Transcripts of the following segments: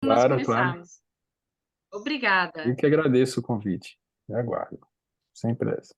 nós Claro, claro. começarmos. Obrigada. Eu que agradeço o convite. Eu aguardo. Sem pressa.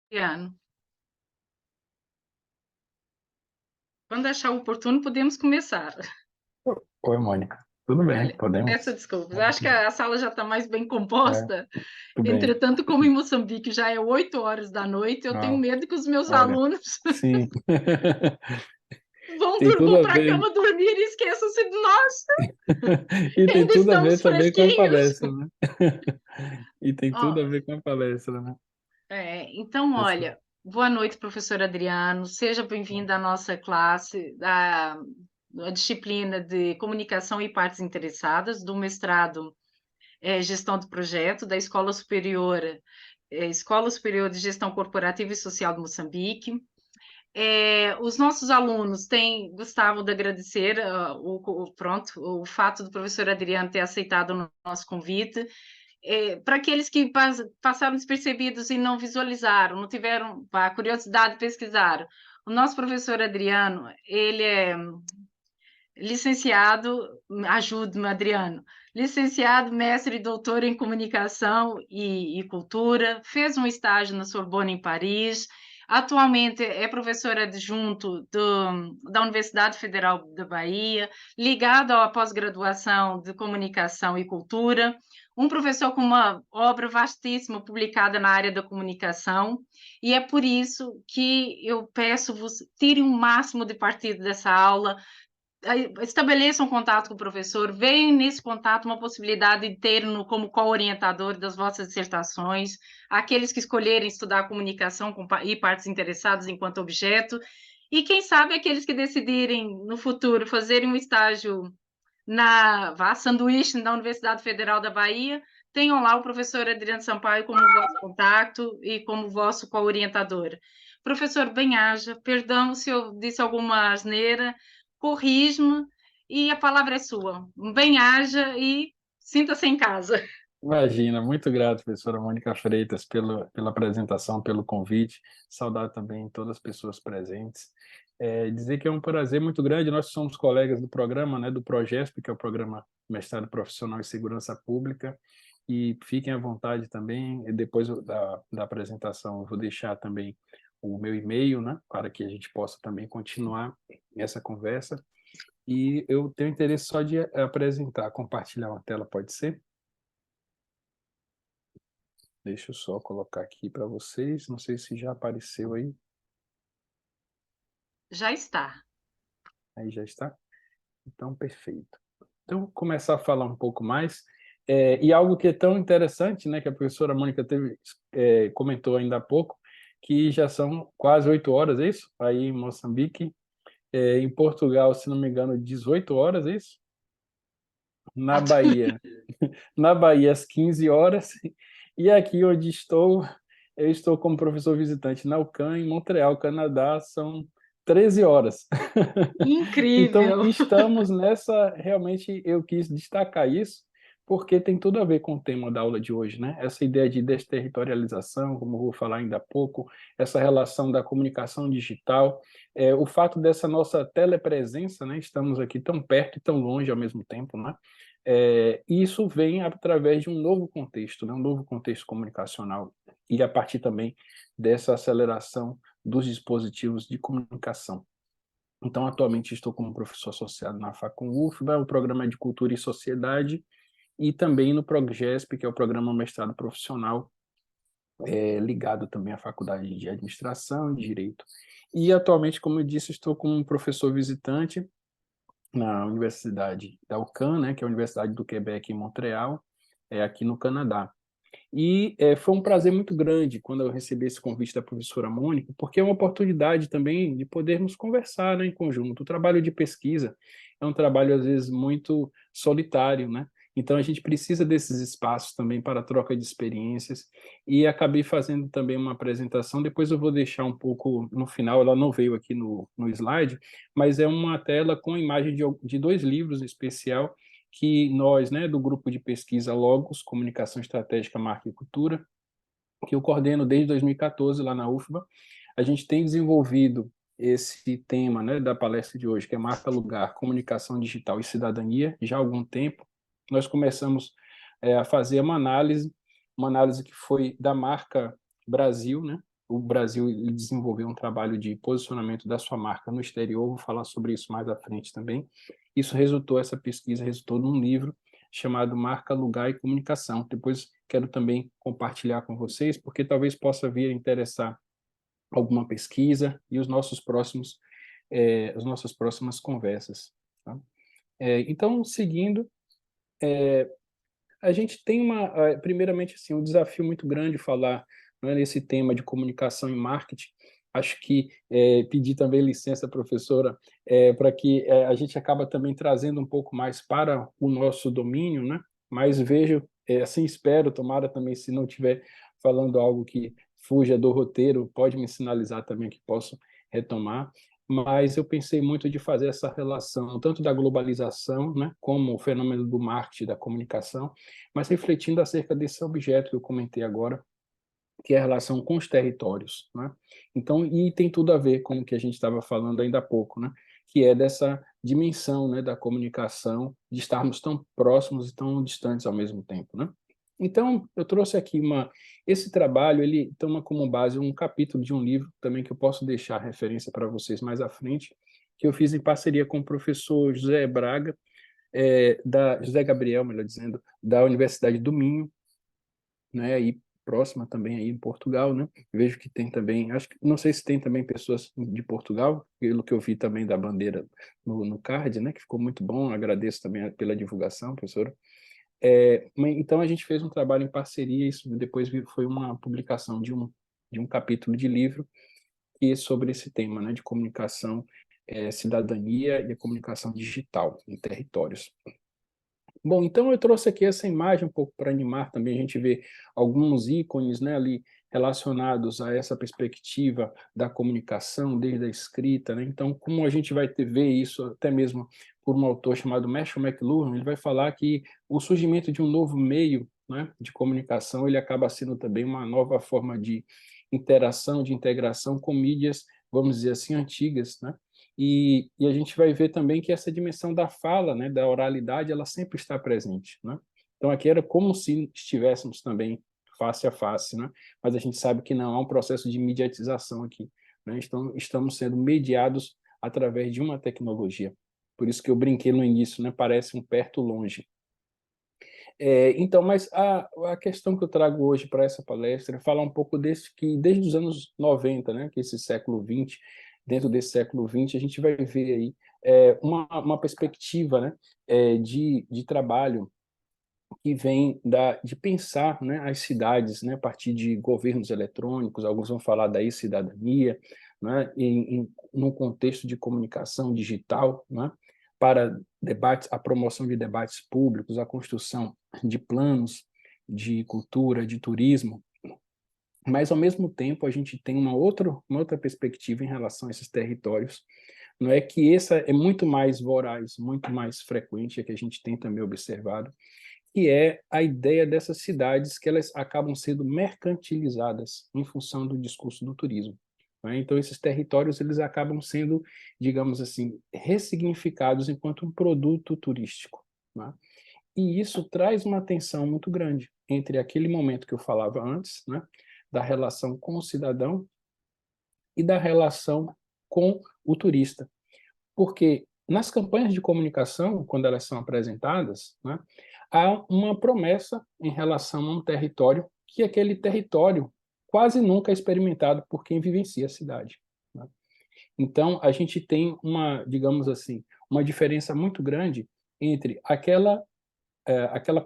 Adriano, quando achar oportuno, podemos começar. Oi, Mônica. Tudo bem, Olha, peço podemos? desculpas. Acho que a sala já está mais bem É, composta. tudo bem. Entretanto, como em Moçambique já é 8 horas da noite, eu tenho Ah, medo que os meus olha, alunos sim. vão, Tem tudo vão a para a ver. cama dormir e esqueçam-se de nós. E tem Ainda tudo a ver estamos também com a fresquinhos. palestra, né? E tem tudo a Ó, ver com a palestra, né? então, Essa- olha, boa noite, professor Adriano. Seja bem-vindo à nossa classe, da disciplina de Comunicação e Partes Interessadas, do mestrado Gestão de Projeto, da Escola Superior de Gestão Corporativa e Social de Moçambique. Os nossos alunos gostavam de agradecer o fato do professor Adriano ter aceitado o nosso convite. Para aqueles que passaram despercebidos e não visualizaram, não tiveram a curiosidade de pesquisar, o nosso professor Adriano, ele é licenciado, ajude-me, Adriano, licenciado, mestre e doutor em comunicação e cultura, fez um estágio na Sorbonne em Paris, atualmente é professor adjunto da Universidade Federal da Bahia, ligado à pós-graduação de comunicação e cultura, um professor com uma obra vastíssima publicada na área da comunicação, e é por isso que eu peço-vos, tirem o máximo de partido dessa aula, estabeleçam um contato com o professor, veem nesse contato uma possibilidade de ter como co-orientador das vossas dissertações, aqueles que escolherem estudar comunicação e partes interessadas enquanto objeto, e quem sabe aqueles que decidirem no futuro fazerem um estágio na sanduíche da Universidade Federal da Bahia, tenham lá o professor Adriano Sampaio como vosso contato e como vosso co-orientador. Professor, bem-aja, perdão se eu disse alguma asneira, corrige-me e a palavra é sua. Bem-aja e sinta-se em casa. Imagina, muito grato, professora Mônica Freitas, pela apresentação, pelo convite. Saudar também todas as pessoas presentes. Dizer que é um prazer muito grande. Nós somos colegas do programa, né, do Progesp, que é o Programa Mestrado Profissional em Segurança Pública. E fiquem à vontade também. E depois da apresentação, eu vou deixar também o meu e-mail, né, para que a gente possa também continuar essa conversa. E eu tenho interesse só de apresentar, compartilhar uma tela, pode ser? Deixa eu só colocar aqui para vocês. Não sei se já apareceu aí. Já está. Aí já está. Então, perfeito. Então, começar a falar um pouco mais. E algo que é tão interessante, né, que a professora Mônica comentou ainda há pouco, que já são quase 8 horas, é isso? Aí em Moçambique. Em Portugal, se não me engano, 18 horas, é isso? Na Bahia, na Bahia, às 15 horas. E aqui onde estou, eu estou como professor visitante na UCAM, em Montreal, Canadá, são 13 horas. Então, Incrível! estamos nessa. Realmente, eu quis destacar isso, porque tem tudo a ver com o tema da aula de hoje, né? Essa ideia de desterritorialização, como eu vou falar ainda há pouco, essa relação da comunicação digital, o fato dessa nossa telepresença, né? Estamos aqui tão perto e tão longe ao mesmo tempo, né? Isso vem através de um novo contexto, né? Um novo contexto comunicacional, e a partir também dessa aceleração dos dispositivos de comunicação. Então, atualmente estou como professor associado na Facom UFBA, o programa de Cultura e Sociedade, e também no PROGESP, que é o programa mestrado profissional, ligado também à Faculdade de Administração e Direito. E atualmente, como eu disse, estou como professor visitante na Universidade da UQAM, né, que é a Universidade do Quebec em Montreal, aqui no Canadá. E foi um prazer muito grande quando eu recebi esse convite da professora Mônica, porque é uma oportunidade também de podermos conversar, né, em conjunto. O trabalho de pesquisa é um trabalho, às vezes, muito solitário, né? Então, a gente precisa desses espaços também para troca de experiências. E acabei fazendo também uma apresentação, depois eu vou deixar um pouco no final, ela não veio aqui no slide, mas é uma tela com a imagem de 2 livros em especial, que nós, né, do grupo de pesquisa Logos, Comunicação Estratégica, Marca e Cultura, que eu coordeno desde 2014 lá na UFBA, a gente tem desenvolvido esse tema, né, da palestra de hoje, que é Marca Lugar, Comunicação Digital e Cidadania, já há algum tempo. Nós começamos a fazer uma análise que foi da marca Brasil, né? O Brasil desenvolveu um trabalho de posicionamento da sua marca no exterior, vou falar sobre isso mais à frente também. Essa pesquisa resultou num livro chamado Marca, Lugar e Comunicação. Depois quero também compartilhar com vocês, porque talvez possa vir a interessar alguma pesquisa e as nossas próximas conversas. Tá? Então, seguindo, a gente tem primeiramente, assim, um desafio muito grande falar, né, nesse tema de comunicação e marketing. Acho que pedir também licença, professora, para que a gente acaba também trazendo um pouco mais para o nosso domínio, né? Mas vejo, assim espero, tomara também, se não estiver falando algo que fuja do roteiro, pode me sinalizar também que posso retomar. Mas eu pensei muito de fazer essa relação, tanto da globalização, né, como o fenômeno do marketing, da comunicação, mas refletindo acerca desse objeto que eu comentei agora, que é a relação com os territórios, né? Então, e tem tudo a ver com o que a gente estava falando ainda há pouco, né? Que é dessa dimensão, né, da comunicação, de estarmos tão próximos e tão distantes ao mesmo tempo, né? Então, eu trouxe aqui esse trabalho, ele toma como base um capítulo de um livro também que eu posso deixar referência para vocês mais à frente, que eu fiz em parceria com o professor José Braga, José Gabriel, melhor dizendo, da Universidade do Minho, né, e próxima também aí em Portugal, né? Vejo que tem também, acho que não sei se tem também pessoas de Portugal, pelo que eu vi também da bandeira no card, né, que ficou muito bom. Agradeço também pela divulgação, professora. Então a gente fez um trabalho em parceria, isso depois foi uma publicação de um capítulo de livro que é sobre esse tema, né, de comunicação, cidadania e a comunicação digital em territórios. Bom, então eu trouxe aqui essa imagem um pouco para animar também a gente ver alguns ícones, né, ali relacionados a essa perspectiva da comunicação, desde a escrita, né? Então, como a gente vai ver isso até mesmo por um autor chamado Marshall McLuhan, ele vai falar que o surgimento de um novo meio, né, de comunicação, ele acaba sendo também uma nova forma de interação, de integração com mídias, vamos dizer assim, antigas, né? E a gente vai ver também que essa dimensão da fala, né, da oralidade, ela sempre está presente, né? Então aqui era como se estivéssemos também face a face, né? Mas a gente sabe que não, há um processo de mediatização aqui, né? Então estamos sendo mediados através de uma tecnologia. Por isso que eu brinquei no início, né? Parece um perto longe. Então, mas a questão que eu trago hoje para essa palestra é falar um pouco desde os anos 90, né, que esse século XX, dentro desse século XX, a gente vai ver aí uma perspectiva, né, de trabalho que vem de pensar, né, as cidades, né, a partir de governos eletrônicos, alguns vão falar da e-cidadania, né, num contexto de comunicação digital, né, para debates, a promoção de debates públicos, a construção de planos de cultura, de turismo, mas, ao mesmo tempo, a gente tem uma outra perspectiva em relação a esses territórios, não é que essa é muito mais voraz, muito mais frequente, é que a gente tem também observado, que é a ideia dessas cidades que elas acabam sendo mercantilizadas em função do discurso do turismo. Né? Então, esses territórios eles acabam sendo, digamos assim, ressignificados enquanto um produto turístico. Né? E isso traz uma tensão muito grande entre aquele momento que eu falava antes, né, da relação com o cidadão e da relação com o turista. Porque nas campanhas de comunicação, quando elas são apresentadas, né, há uma promessa em relação a um território que aquele território quase nunca é experimentado por quem vivencia a cidade. Né? Então, a gente tem uma, digamos assim, uma diferença muito grande entre aquela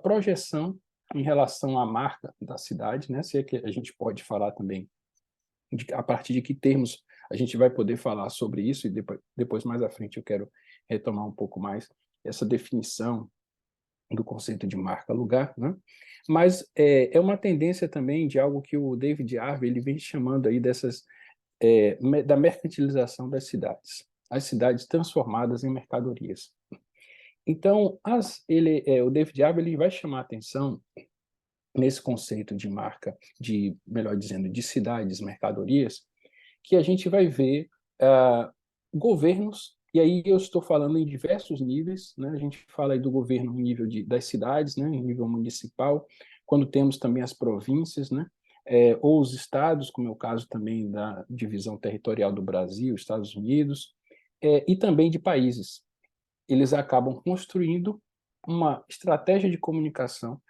projeção em relação à marca da cidade, né? Se é que a gente pode falar também a partir de que termos a gente vai poder falar sobre isso, e depois mais à frente eu quero retomar um pouco mais essa definição do conceito de marca-lugar, né? Mas é uma tendência também de algo que o David Harvey ele vem chamando aí da mercantilização das cidades, as cidades transformadas em mercadorias. Então, o David Harvey ele vai chamar a atenção nesse conceito de marca, melhor dizendo, de cidades, mercadorias, que a gente vai ver governos, e aí eu estou falando em diversos níveis, né? A gente fala aí do governo no nível das cidades, né? Em nível municipal, quando temos também as províncias, né? Ou os estados, como é o caso também da divisão territorial do Brasil, Estados Unidos, e também de países. Eles acabam construindo uma estratégia de comunicação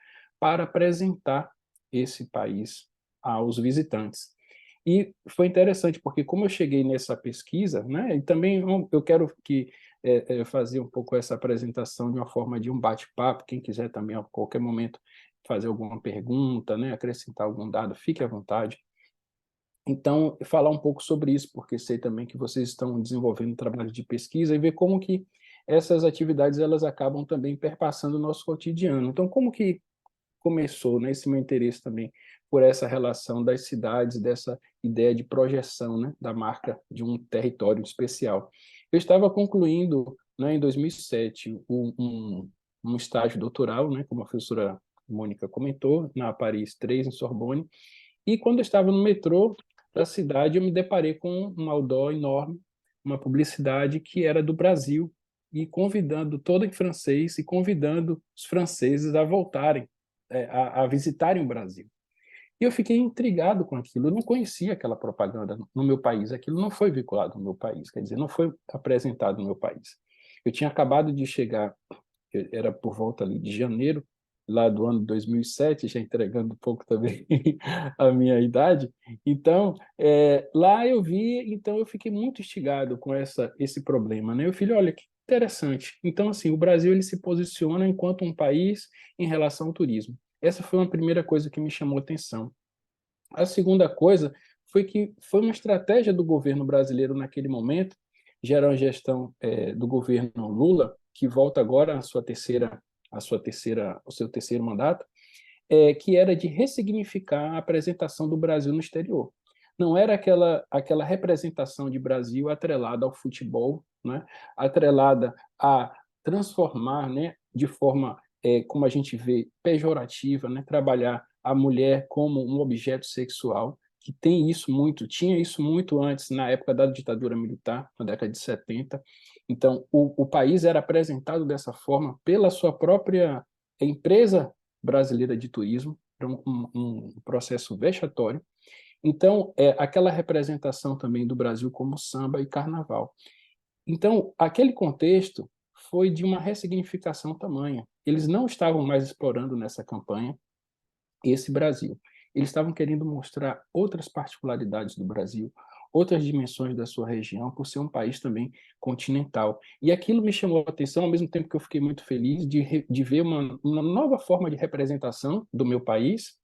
para apresentar esse país aos visitantes. E foi interessante, porque como eu cheguei nessa pesquisa, né, e também eu quero fazer um pouco essa apresentação de uma forma de um bate-papo, quem quiser também a qualquer momento fazer alguma pergunta, né, acrescentar algum dado, fique à vontade. Então, falar um pouco sobre isso, porque sei também que vocês estão desenvolvendo um trabalho de pesquisa e ver como que essas atividades elas acabam também perpassando o nosso cotidiano. Então, como que começou, né, esse meu interesse também por essa relação das cidades, dessa ideia de projeção, né, da marca de um território especial. Eu estava concluindo, né, em 2007, um estágio doutoral, né, como a professora Mônica comentou, na Paris 3, em Sorbonne, e quando eu estava no metrô da cidade, eu me deparei com um outdoor enorme, uma publicidade que era do Brasil, e convidando, todo em francês, e convidando os franceses a voltarem, a visitarem o Brasil. E eu fiquei intrigado com aquilo, eu não conhecia aquela propaganda no meu país, aquilo não foi vinculado no meu país, quer dizer, não foi apresentado no meu país. Eu tinha acabado de chegar, era por volta ali de janeiro, lá do ano 2007, já entregando um pouco também a minha idade. Então, lá eu vi, então eu fiquei muito instigado com esse problema, né? Eu falei, olha, que interessante. Então, assim, o Brasil ele se posiciona enquanto um país em relação ao turismo. Essa foi uma primeira coisa que me chamou a atenção. A segunda coisa foi que foi uma estratégia do governo brasileiro naquele momento, já era uma gestão do governo Lula, que volta agora o seu terceiro mandato, que era de ressignificar a apresentação do Brasil no exterior. Não era aquela representação de Brasil atrelada ao futebol, né? Atrelada a transformar, né, de forma, como a gente vê, pejorativa, né? Trabalhar a mulher como um objeto sexual, que tinha isso muito antes, na época da ditadura militar, na década de 70. Então, o país era apresentado dessa forma pela sua própria empresa brasileira de turismo, era um processo vexatório. Então, aquela representação também do Brasil como samba e carnaval. Então, aquele contexto foi de uma ressignificação tamanha. Eles não estavam mais explorando nessa campanha esse Brasil. Eles estavam querendo mostrar outras particularidades do Brasil, outras dimensões da sua região, por ser um país também continental. E aquilo me chamou a atenção, ao mesmo tempo que eu fiquei muito feliz de ver uma nova forma de representação do meu país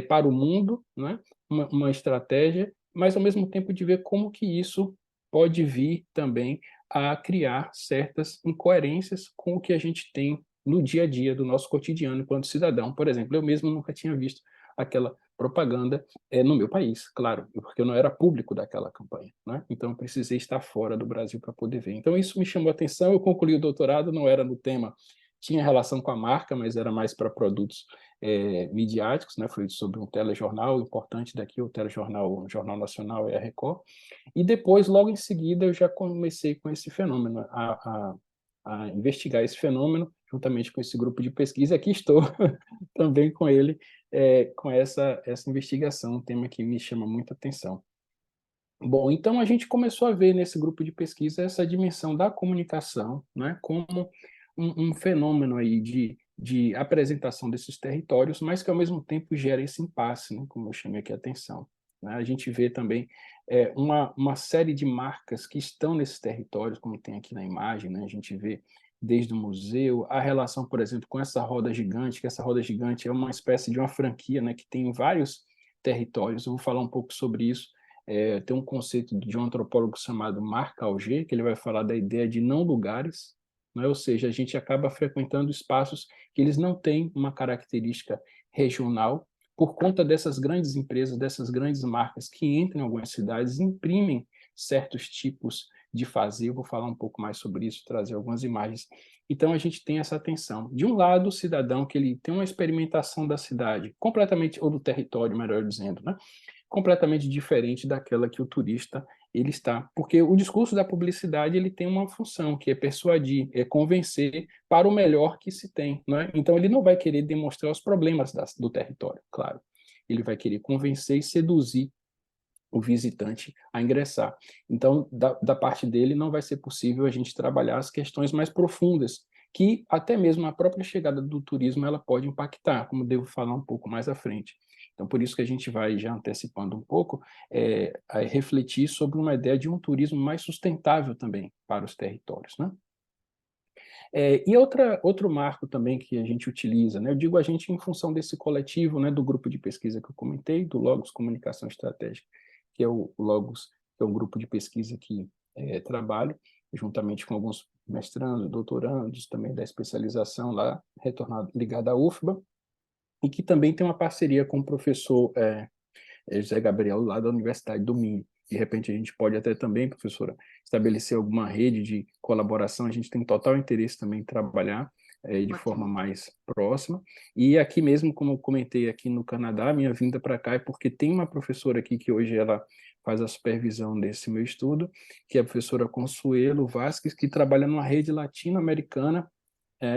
para o mundo, né? Uma estratégia, mas ao mesmo tempo de ver como que isso pode vir também a criar certas incoerências com o que a gente tem no dia a dia do nosso cotidiano enquanto cidadão. Por exemplo, eu mesmo nunca tinha visto aquela propaganda no meu país, claro, porque eu não era público daquela campanha, né? Então eu precisei estar fora do Brasil para poder ver. Então isso me chamou a atenção, eu concluí o doutorado, não era no tema, tinha relação com a marca, mas era mais para produtos midiáticos, né? Foi sobre um telejornal importante daqui, o telejornal, o Jornal Nacional e a Record. E depois, logo em seguida, eu já comecei com esse fenômeno, a investigar esse fenômeno, juntamente com esse grupo de pesquisa. Aqui estou também com ele, com essa investigação, um tema que me chama muita atenção. Bom, então a gente começou a ver nesse grupo de pesquisa essa dimensão da comunicação, né, como um fenômeno aí de apresentação desses territórios, mas que ao mesmo tempo gera esse impasse, né, como eu chamei aqui a atenção. Né? A gente vê também uma série de marcas que estão nesses territórios, como tem aqui na imagem, né? A gente vê desde o museu, a relação, por exemplo, com essa roda gigante, que essa roda gigante é uma espécie de uma franquia, né, que tem em vários territórios. Eu vou falar um pouco sobre isso. Tem um conceito de um antropólogo chamado Marc Augé, que ele vai falar da ideia de não lugares, né? Ou seja, a gente acaba frequentando espaços que eles não têm uma característica regional, por conta dessas grandes empresas, dessas grandes marcas que entram em algumas cidades e imprimem certos tipos de fazer. Eu vou falar um pouco mais sobre isso, trazer algumas imagens. Então, a gente tem essa tensão. De um lado, o cidadão, que ele tem uma experimentação da cidade, completamente, ou do território, melhor dizendo, né? Completamente diferente daquela que o turista ele está, porque o discurso da publicidade ele tem uma função que é persuadir, é convencer para o melhor que se tem, né? Então ele não vai querer demonstrar os problemas do território, claro. Ele vai querer convencer e seduzir o visitante a ingressar. Então, da parte dele, não vai ser possível a gente trabalhar as questões mais profundas, que até mesmo a própria chegada do turismo ela pode impactar, como devo falar um pouco mais à frente. Então, por isso que a gente vai, já antecipando um pouco, a refletir sobre uma ideia de um turismo mais sustentável também para os territórios, né? E outro marco também que a gente utiliza, né? Eu digo a gente em função desse coletivo, né, do grupo de pesquisa que eu comentei, do Logos Comunicação Estratégica, que é o Logos, que é um grupo de pesquisa que trabalho juntamente com alguns mestrandos, doutorandos, também da especialização lá, retornado, ligado à UFBA, e que também tem uma parceria com o professor José Gabriel, lá da Universidade do Minho. De repente, a gente pode até também, professora, estabelecer alguma rede de colaboração. A gente tem total interesse também em trabalhar de forma mais próxima. E aqui mesmo, como eu comentei aqui no Canadá, minha vinda para cá é porque tem uma professora aqui que hoje ela faz a supervisão desse meu estudo, que é a professora Consuelo Vasques, que trabalha numa rede latino-americana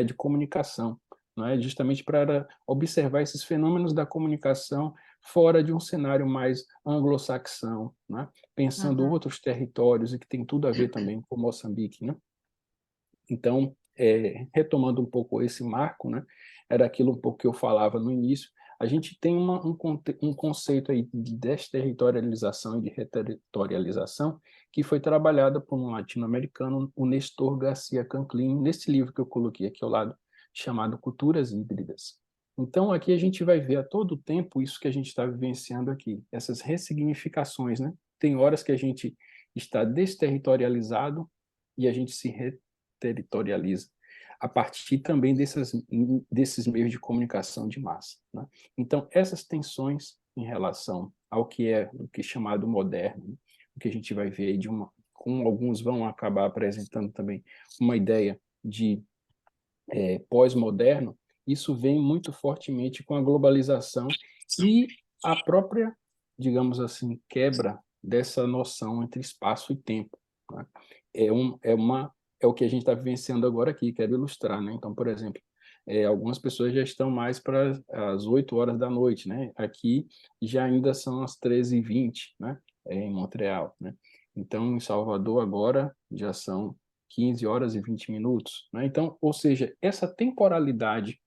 de comunicação, não é? Justamente para observar esses fenômenos da comunicação fora de um cenário mais anglo-saxão, né? Pensando outros territórios e que tem tudo a ver também com Moçambique, né? Então, retomando um pouco esse marco, né? Era aquilo um pouco que eu falava no início. A gente tem um conceito aí de desterritorialização e de reterritorialização que foi trabalhada por um latino-americano, o Nestor Garcia Canclin, nesse livro que eu coloquei aqui ao lado, chamado Culturas Híbridas. Então, aqui a gente vai ver a todo tempo isso que a gente está vivenciando aqui, essas ressignificações, né? Tem horas que a gente está desterritorializado e a gente se reterritorializa a partir também desses meios de comunicação de massa, né? Então, essas tensões em relação ao que é o que é chamado moderno, né? O que a gente vai ver aí como alguns vão acabar apresentando também uma ideia de pós-moderno, isso vem muito fortemente com a globalização e a própria, digamos assim, quebra dessa noção entre espaço e tempo, né? É o que a gente está vivenciando agora aqui, quero ilustrar, né? Então, por exemplo, algumas pessoas já estão mais para as 8 horas da noite, né? Aqui já ainda são as 13h20, né? Em Montreal, né? Então, em Salvador agora já são 15 horas e 20 minutos, né? Então, ou seja, essa temporalidade,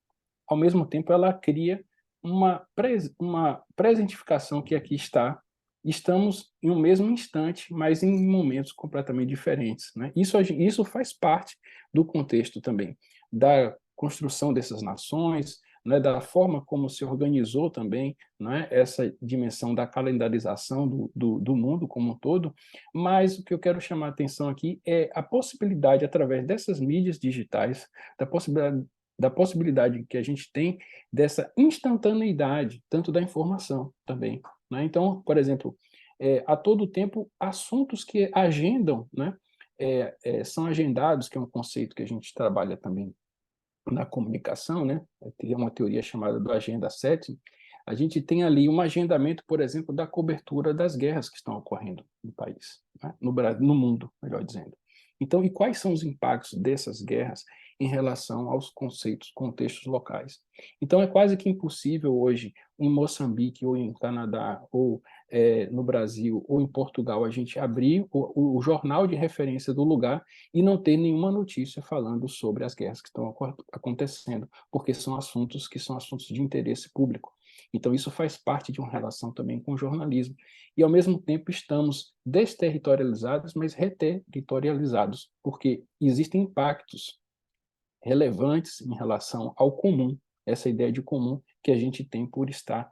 ao mesmo tempo, ela cria uma presentificação que aqui está estamos em um mesmo instante, mas em momentos completamente diferentes, né? Isso faz parte do contexto também da construção dessas nações, né, da forma como se organizou também, né, essa dimensão da calendarização do mundo como um todo, mas o que eu quero chamar a atenção aqui é a possibilidade, através dessas mídias digitais, da possibilidade que a gente tem dessa instantaneidade, tanto da informação também, né? Então, por exemplo, a todo tempo, assuntos que agendam, né, são agendados, que é um conceito que a gente trabalha também na comunicação, né? Tem uma teoria chamada do agenda setting. A gente tem ali um agendamento, por exemplo, da cobertura das guerras que estão ocorrendo no país, né? No Brasil, no mundo, melhor dizendo. Então, e quais são os impactos dessas guerras em relação aos contextos locais? Então, é quase que impossível hoje, em Moçambique, ou em Canadá, ou no Brasil, ou em Portugal, a gente abrir o jornal de referência do lugar e não ter nenhuma notícia falando sobre as guerras que estão acontecendo, porque são assuntos que são assuntos de interesse público. Então, isso faz parte de uma relação também com o jornalismo. E, ao mesmo tempo, estamos desterritorializados, mas reterritorializados, porque existem impactos relevantes em relação ao comum, essa ideia de comum que a gente tem por estar,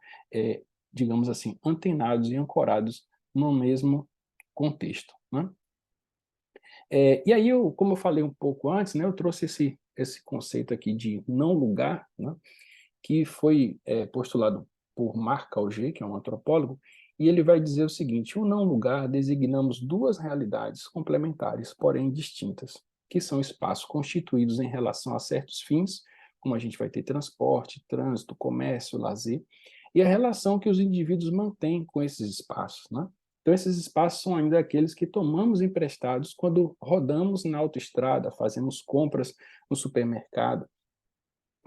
digamos assim, antenados e ancorados no mesmo contexto, né? E aí, como eu falei um pouco antes, né, eu trouxe esse conceito aqui de não lugar, né, que foi postulado por Marc Augé, que é um antropólogo, e ele vai dizer o seguinte: o não lugar designamos duas realidades complementares, porém distintas, que são espaços constituídos em relação a certos fins, como a gente vai ter transporte, trânsito, comércio, lazer, e a relação que os indivíduos mantêm com esses espaços, né? Então, esses espaços são ainda aqueles que tomamos emprestados quando rodamos na autoestrada, fazemos compras no supermercado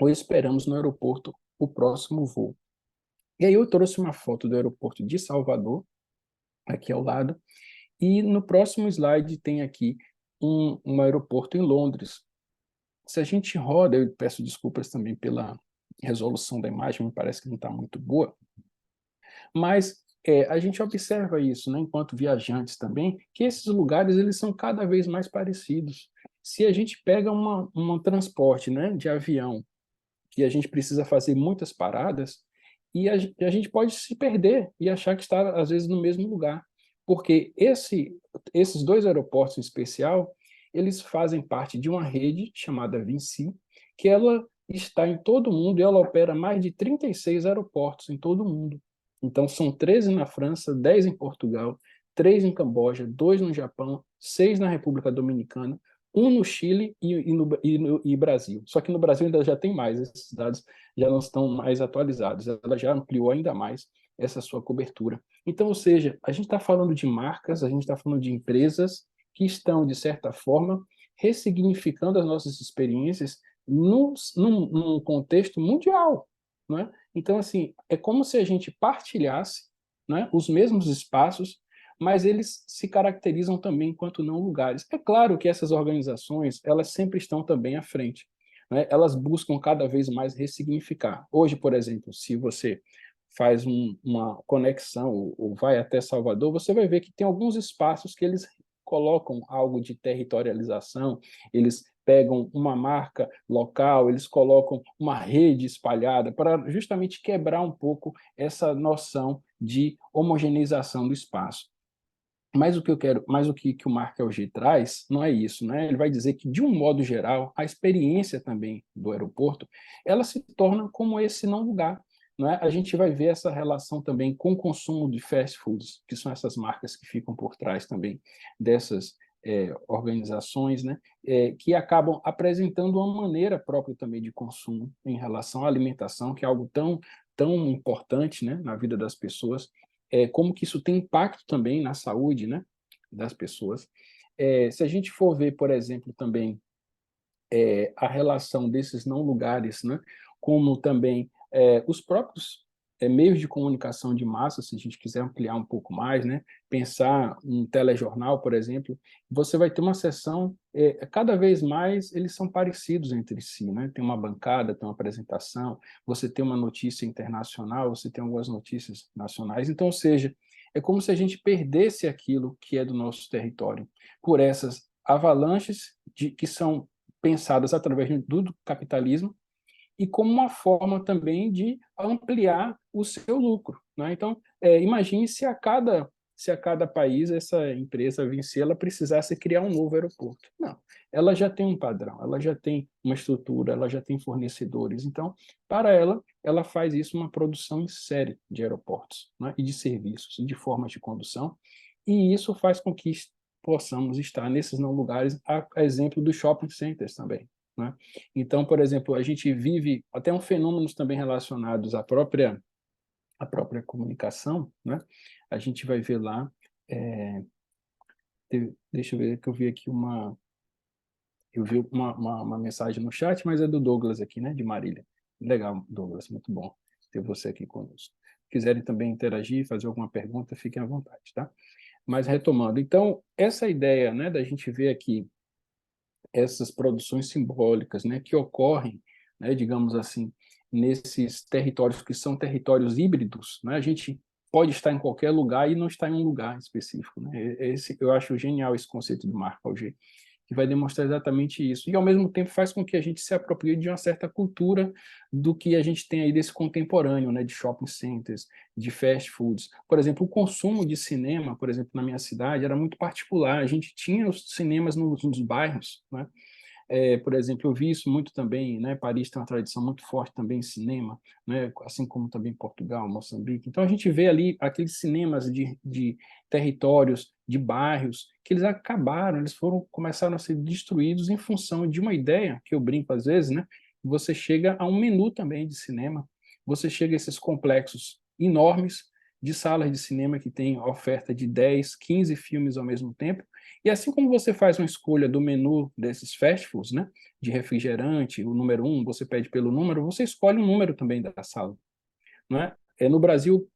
ou esperamos no aeroporto o próximo voo. E aí eu trouxe uma foto do aeroporto de Salvador, aqui ao lado, e no próximo slide tem aqui um aeroporto em Londres. Se a gente roda, eu peço desculpas também pela resolução da imagem, me parece que não está muito boa, mas a gente observa isso, né, enquanto viajantes também, que esses lugares eles são cada vez mais parecidos. Se a gente pega um transporte, né, de avião, que a gente precisa fazer muitas paradas, e a gente pode se perder e achar que está, às vezes, no mesmo lugar. Porque esses dois aeroportos em especial, eles fazem parte de uma rede chamada Vinci, que ela está em todo o mundo e ela opera mais de 36 aeroportos em todo o mundo. Então, são 13 na França, 10 em Portugal, 3 em Camboja, 2 no Japão, 6 na República Dominicana, um no Chile e Brasil. Só que no Brasil ainda já tem mais, esses dados já não estão mais atualizados. Ela já ampliou ainda mais essa sua cobertura. Então, ou seja, a gente está falando de marcas, a gente está falando de empresas que estão, de certa forma, ressignificando as nossas experiências num contexto mundial, não é? Então, assim, é como se a gente partilhasse, né, os mesmos espaços, mas eles se caracterizam também enquanto não lugares. É claro que essas organizações, elas sempre estão também à frente, né? Elas buscam cada vez mais ressignificar. Hoje, por exemplo, se você faz uma conexão ou vai até Salvador, você vai ver que tem alguns espaços que eles colocam algo de territorialização, eles pegam uma marca local, eles colocam uma rede espalhada para justamente quebrar um pouco essa noção de homogeneização do espaço. Mas o que o Marc Augé traz não é isso, né? Ele vai dizer que, de um modo geral, a experiência também do aeroporto, ela se torna como esse não lugar, não é? A gente vai ver essa relação também com o consumo de fast foods, que são essas marcas que ficam por trás também dessas organizações, né? Que acabam apresentando uma maneira própria também de consumo em relação à alimentação, que é algo tão importante, né, na vida das pessoas, como que isso tem impacto também na saúde, né, das pessoas. Se a gente for ver, por exemplo, também a relação desses não lugares, né, como também os próprios meios de comunicação de massa, se a gente quiser ampliar um pouco mais, né, pensar um telejornal, por exemplo, você vai ter uma sessão, cada vez mais eles são parecidos entre si, né? Tem uma bancada, tem uma apresentação, você tem uma notícia internacional, você tem algumas notícias nacionais, então, ou seja, é como se a gente perdesse aquilo que é do nosso território, por essas avalanches que são pensadas através do capitalismo, e como uma forma também de ampliar o seu lucro, né? Então, imagine se a cada país essa empresa vencer, ela precisasse criar um novo aeroporto. Não, ela já tem um padrão, ela já tem uma estrutura, ela já tem fornecedores. Então, para ela faz isso uma produção em série de aeroportos, né? E de serviços, de formas de condução, e isso faz com que possamos estar nesses não lugares, a exemplo dos shopping centers também, né? Então, por exemplo, a gente vive até um fenômenos também relacionados à própria comunicação, né? A gente vai ver lá, é, deixa eu ver que eu vi uma mensagem no chat, mas é do Douglas aqui, né? De Marília. Legal, Douglas, muito bom ter você aqui conosco. Se quiserem também interagir, fazer alguma pergunta, fiquem à vontade, tá? Mas retomando, então, essa ideia, né, da gente ver aqui essas produções simbólicas, né, que ocorrem, né, digamos assim, nesses territórios que são territórios híbridos, né, a gente pode estar em qualquer lugar e não estar em um lugar específico, né? Eu acho genial esse conceito do Marco Alger, que vai demonstrar exatamente isso. E, ao mesmo tempo, faz com que a gente se aproprie de uma certa cultura do que a gente tem aí desse contemporâneo, né, de shopping centers, de fast foods. Por exemplo, o consumo de cinema, por exemplo, na minha cidade, era muito particular. A gente tinha os cinemas nos bairros, né? Por exemplo, eu vi isso muito também, né? Paris tem uma tradição muito forte também em cinema, né? Assim como também Portugal, Moçambique. Então a gente vê ali aqueles cinemas de territórios, de bairros, que eles acabaram, começaram a ser destruídos em função de uma ideia, que eu brinco às vezes, né? Você chega a um menu também de cinema, você chega a esses complexos enormes de salas de cinema que tem oferta de 10, 15 filmes ao mesmo tempo, e assim como você faz uma escolha do menu desses fast foods, né, de refrigerante, o número 1, você pede pelo número, você escolhe o número também da sala, não é? No Brasil,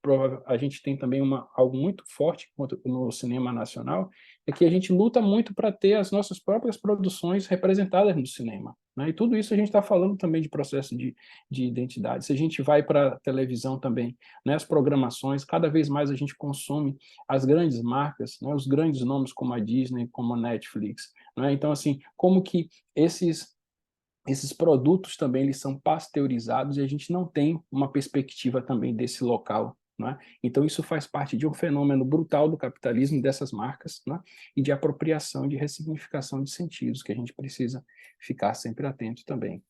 a gente tem também algo muito forte no cinema nacional, é que a gente luta muito para ter as nossas próprias produções representadas no cinema, né? E tudo isso a gente está falando também de processo de identidade. Se a gente vai para a televisão também, né, as programações, cada vez mais a gente consome as grandes marcas, né, os grandes nomes como a Disney, como a Netflix, né? Então, assim, como que esses produtos também eles são pasteurizados e a gente não tem uma perspectiva também desse local, né? Então isso faz parte de um fenômeno brutal do capitalismo dessas marcas, né? E de apropriação, de ressignificação de sentidos que a gente precisa ficar sempre atento também.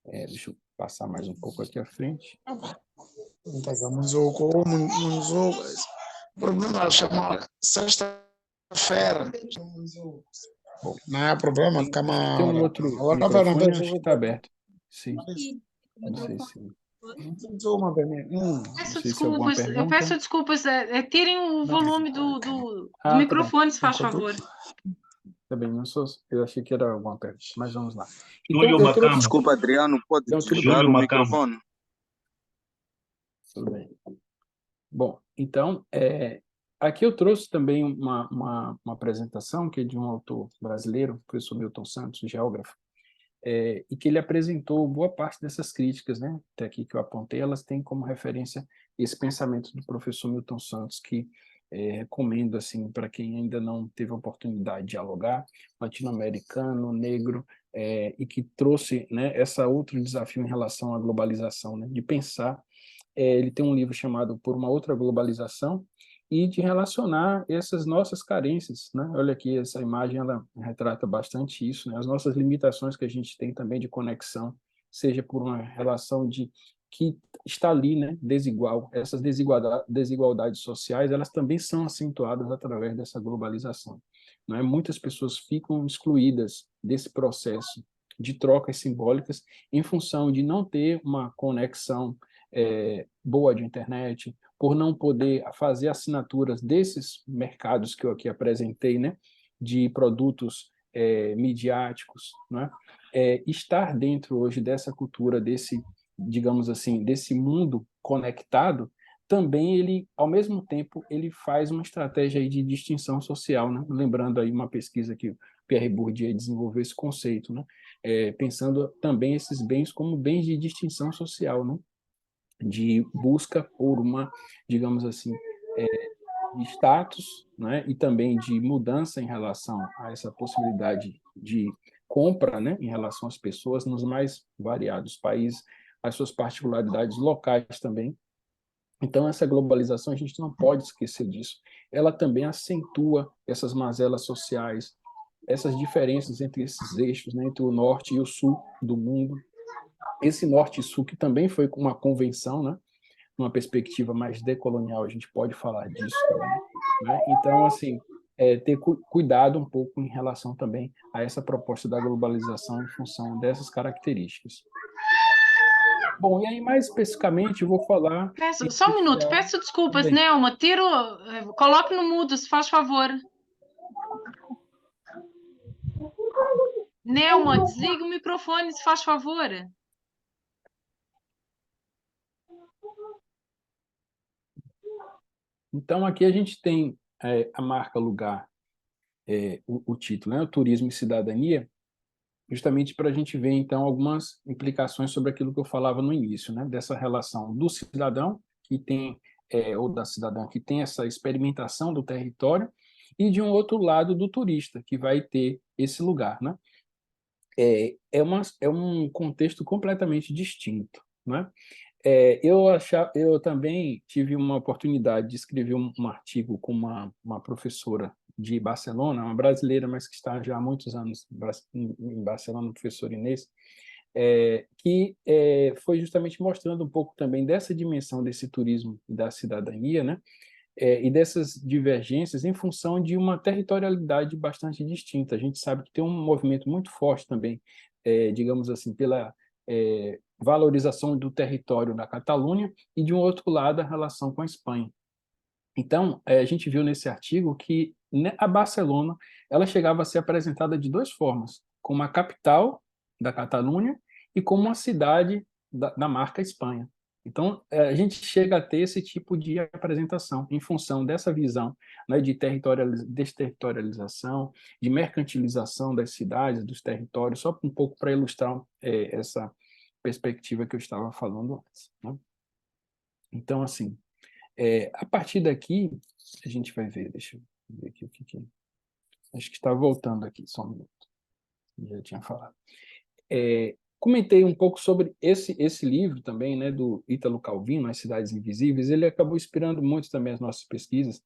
Deixa eu passar mais um pouco aqui à frente. O problema chama sexta-feira. Bom, não é problema, tem um outro microfone, acho que está aberto. Sim. Não sei se... Peço se alguma desculpas, eu pergunta. peço desculpas, tirem o volume do tá microfone, se faz favor. Também não sou. Eu achei que era alguma pergunta, mas vamos lá. Então, eu trouxe... Desculpa, Adriano, pode Não, tudo desligar bem. o microfone? Tudo bem. Bom, então, aqui eu trouxe também uma apresentação que é de um autor brasileiro, o professor Milton Santos, geógrafo, e que ele apresentou boa parte dessas críticas, né, até aqui que eu apontei, elas têm como referência esse pensamento do professor Milton Santos, que recomendo assim para quem ainda não teve a oportunidade de dialogar, latino-americano, negro, e que trouxe, né, essa outro desafio em relação à globalização, né, de pensar. Ele tem um livro chamado Por uma Outra Globalização, e de relacionar essas nossas carências, né? Olha aqui, essa imagem, ela retrata bastante isso, né? As nossas limitações que a gente tem também de conexão, seja por uma relação que está ali, né? Desigual. Essas desigualdades sociais, elas também são acentuadas através dessa globalização, não é? Muitas pessoas ficam excluídas desse processo de trocas simbólicas em função de não ter uma conexão boa de internet, por não poder fazer assinaturas desses mercados que eu aqui apresentei, né, de produtos midiáticos, né, estar dentro hoje dessa cultura, digamos assim, desse mundo conectado, também ele, ao mesmo tempo, ele faz uma estratégia aí de distinção social, né? Lembrando aí uma pesquisa que o Pierre Bourdieu desenvolveu esse conceito, né? Pensando também esses bens como bens de distinção social, né? De busca por uma, digamos assim, de status, né, e também de mudança em relação a essa possibilidade de compra, né, em relação às pessoas nos mais variados países, as suas particularidades locais também. Então, essa globalização, a gente não pode esquecer disso. Ela também acentua essas mazelas sociais, essas diferenças entre esses eixos, né, entre o norte e o sul do mundo. Esse norte e sul, que também foi uma convenção, né, numa perspectiva mais decolonial, a gente pode falar disso também, né? Então, assim, ter cuidado um pouco em relação também a essa proposta da globalização em função dessas características. Bom, e aí, mais especificamente, eu vou falar... Só um minuto, peço desculpas, Nelma. Coloque no mudo, se faz favor. Nelma, desliga o microfone, se faz favor. Então, aqui a gente tem a marca lugar, o título, né? O Turismo e Cidadania, justamente para a gente ver, então, algumas implicações sobre aquilo que eu falava no início, né? Dessa relação do cidadão, que tem, ou da cidadã, que tem essa experimentação do território, e de um outro lado do turista, que vai ter esse lugar, né? É um contexto completamente distinto, né? Eu também tive uma oportunidade de escrever um artigo com uma professora de Barcelona, uma brasileira, mas que está já há muitos anos em Barcelona, a professora Inês, que foi justamente mostrando um pouco também dessa dimensão desse turismo e da cidadania, né? E dessas divergências em função de uma territorialidade bastante distinta. A gente sabe que tem um movimento muito forte também, digamos assim, pela valorização do território da Catalunha e, de um outro lado, a relação com a Espanha. Então, a gente viu nesse artigo que a Barcelona ela chegava a ser apresentada de duas formas, como a capital da Catalunha e como uma cidade da marca Espanha. Então, a gente chega a ter esse tipo de apresentação em função dessa visão, né, de desterritorialização, de mercantilização das cidades, dos territórios, só um pouco para ilustrar essa perspectiva que eu estava falando antes, né? Então, assim, a partir daqui, a gente vai ver, deixa eu ver aqui o que... Acho que está voltando aqui, só um minuto. Já tinha falado. Comentei um pouco sobre esse livro também, né, do Ítalo Calvino, As Cidades Invisíveis. Ele acabou inspirando muito também as nossas pesquisas,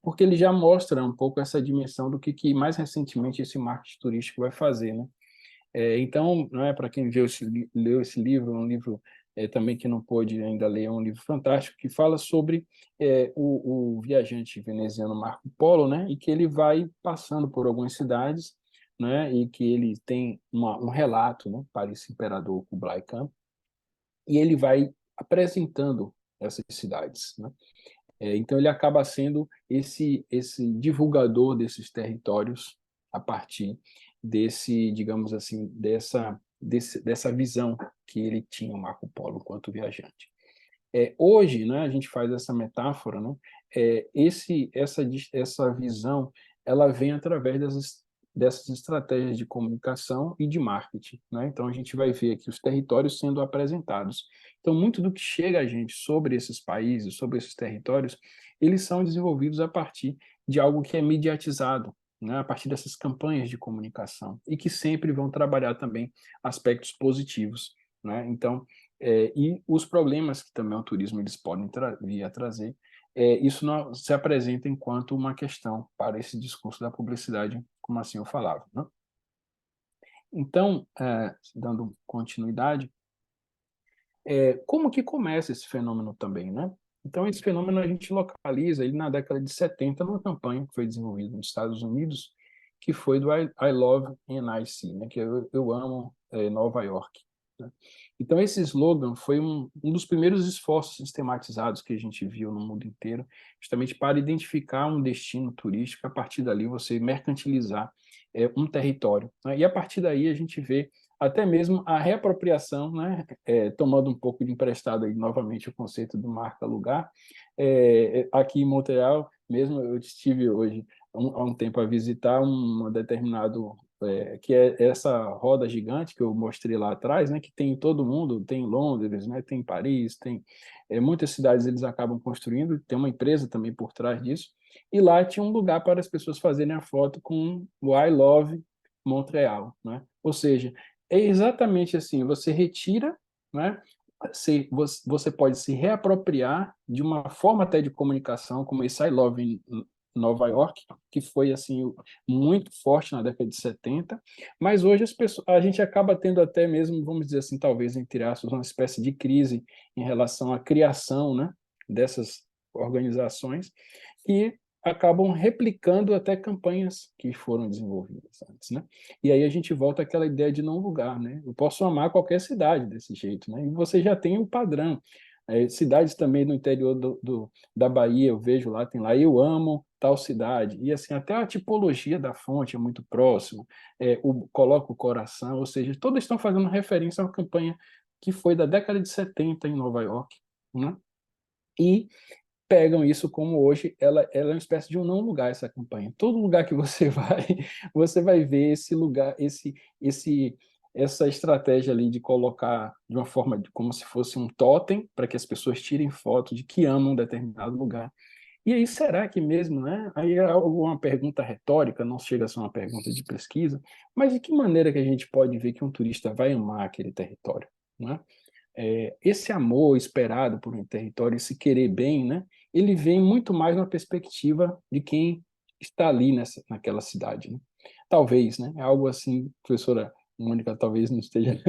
porque ele já mostra um pouco essa dimensão do que mais recentemente esse marketing turístico vai fazer, né? Então, não é para quem leu esse livro, um livro também que não pôde ainda ler, é um livro fantástico que fala sobre o viajante veneziano Marco Polo, né? E que ele vai passando por algumas cidades, né? E que ele tem um relato, né? Para esse imperador Kublai Khan, e ele vai apresentando essas cidades, né? Então ele acaba sendo esse divulgador desses territórios a partir digamos assim, dessa visão que ele tinha, o Marco Polo, enquanto viajante. Hoje, né, a gente faz essa metáfora, né, essa visão, ela vem através dessas estratégias de comunicação e de marketing, né? Então a gente vai ver aqui os territórios sendo apresentados. Então muito do que chega a gente sobre esses países, sobre esses territórios, eles são desenvolvidos a partir de algo que é mediatizado, né? A partir dessas campanhas de comunicação e que sempre vão trabalhar também aspectos positivos, né? Então e os problemas que também o turismo eles podem vir a trazer, isso não se apresenta enquanto uma questão para esse discurso da publicidade, como assim eu falava, né? Então, dando continuidade, como que começa esse fenômeno também, né? Então, esse fenômeno a gente localiza ele na década de 70 numa campanha que foi desenvolvida nos Estados Unidos, que foi do I Love NIC, né? Que eu amo Nova York, né? Então, esse slogan foi um dos primeiros esforços sistematizados que a gente viu no mundo inteiro, justamente para identificar um destino turístico, a partir dali você mercantilizar um território, né? E a partir daí a gente vê até mesmo a reapropriação, né? Tomando um pouco de emprestado aí, novamente, o conceito do marca-lugar. Aqui em Montreal, mesmo, eu estive hoje, há um tempo, a visitar um determinado que é essa roda gigante que eu mostrei lá atrás, né, que tem em todo mundo, tem em Londres, né, tem em Paris, tem muitas cidades eles acabam construindo, tem uma empresa também por trás disso, e lá tinha um lugar para as pessoas fazerem a foto com o I Love Montreal, né? Ou seja, é exatamente assim, você retira, né, você pode se reapropriar de uma forma até de comunicação, como esse I Love em Nova York, que foi assim muito forte na década de 70, mas hoje a gente acaba tendo até mesmo, vamos dizer assim, talvez entre aspas, uma espécie de crise em relação à criação, né, dessas organizações que acabam replicando até campanhas que foram desenvolvidas antes, né? E aí a gente volta àquela ideia de não lugar, né? Eu posso amar qualquer cidade desse jeito, né? E você já tem um padrão. Cidades também no interior da Bahia, eu vejo lá, tem lá, eu amo tal cidade. E assim, até a tipologia da fonte é muito próxima, coloca o coração, ou seja, todas estão fazendo referência a uma campanha que foi da década de 70 em Nova York, né? E pegam isso como hoje, ela é uma espécie de um não lugar, essa campanha. Todo lugar que você vai, você vai ver esse lugar, essa estratégia ali de colocar de uma forma como se fosse um totem, para que as pessoas tirem foto de que amam um determinado lugar. E aí, será que mesmo, né? Aí é uma pergunta retórica, não chega a ser uma pergunta de pesquisa, mas de que maneira que a gente pode ver que um turista vai amar aquele território, né? Esse amor esperado por um território, esse querer bem, né, ele vem muito mais na perspectiva de quem está ali naquela cidade. Né? Talvez, né, é algo assim, professora Mônica, talvez não esteja.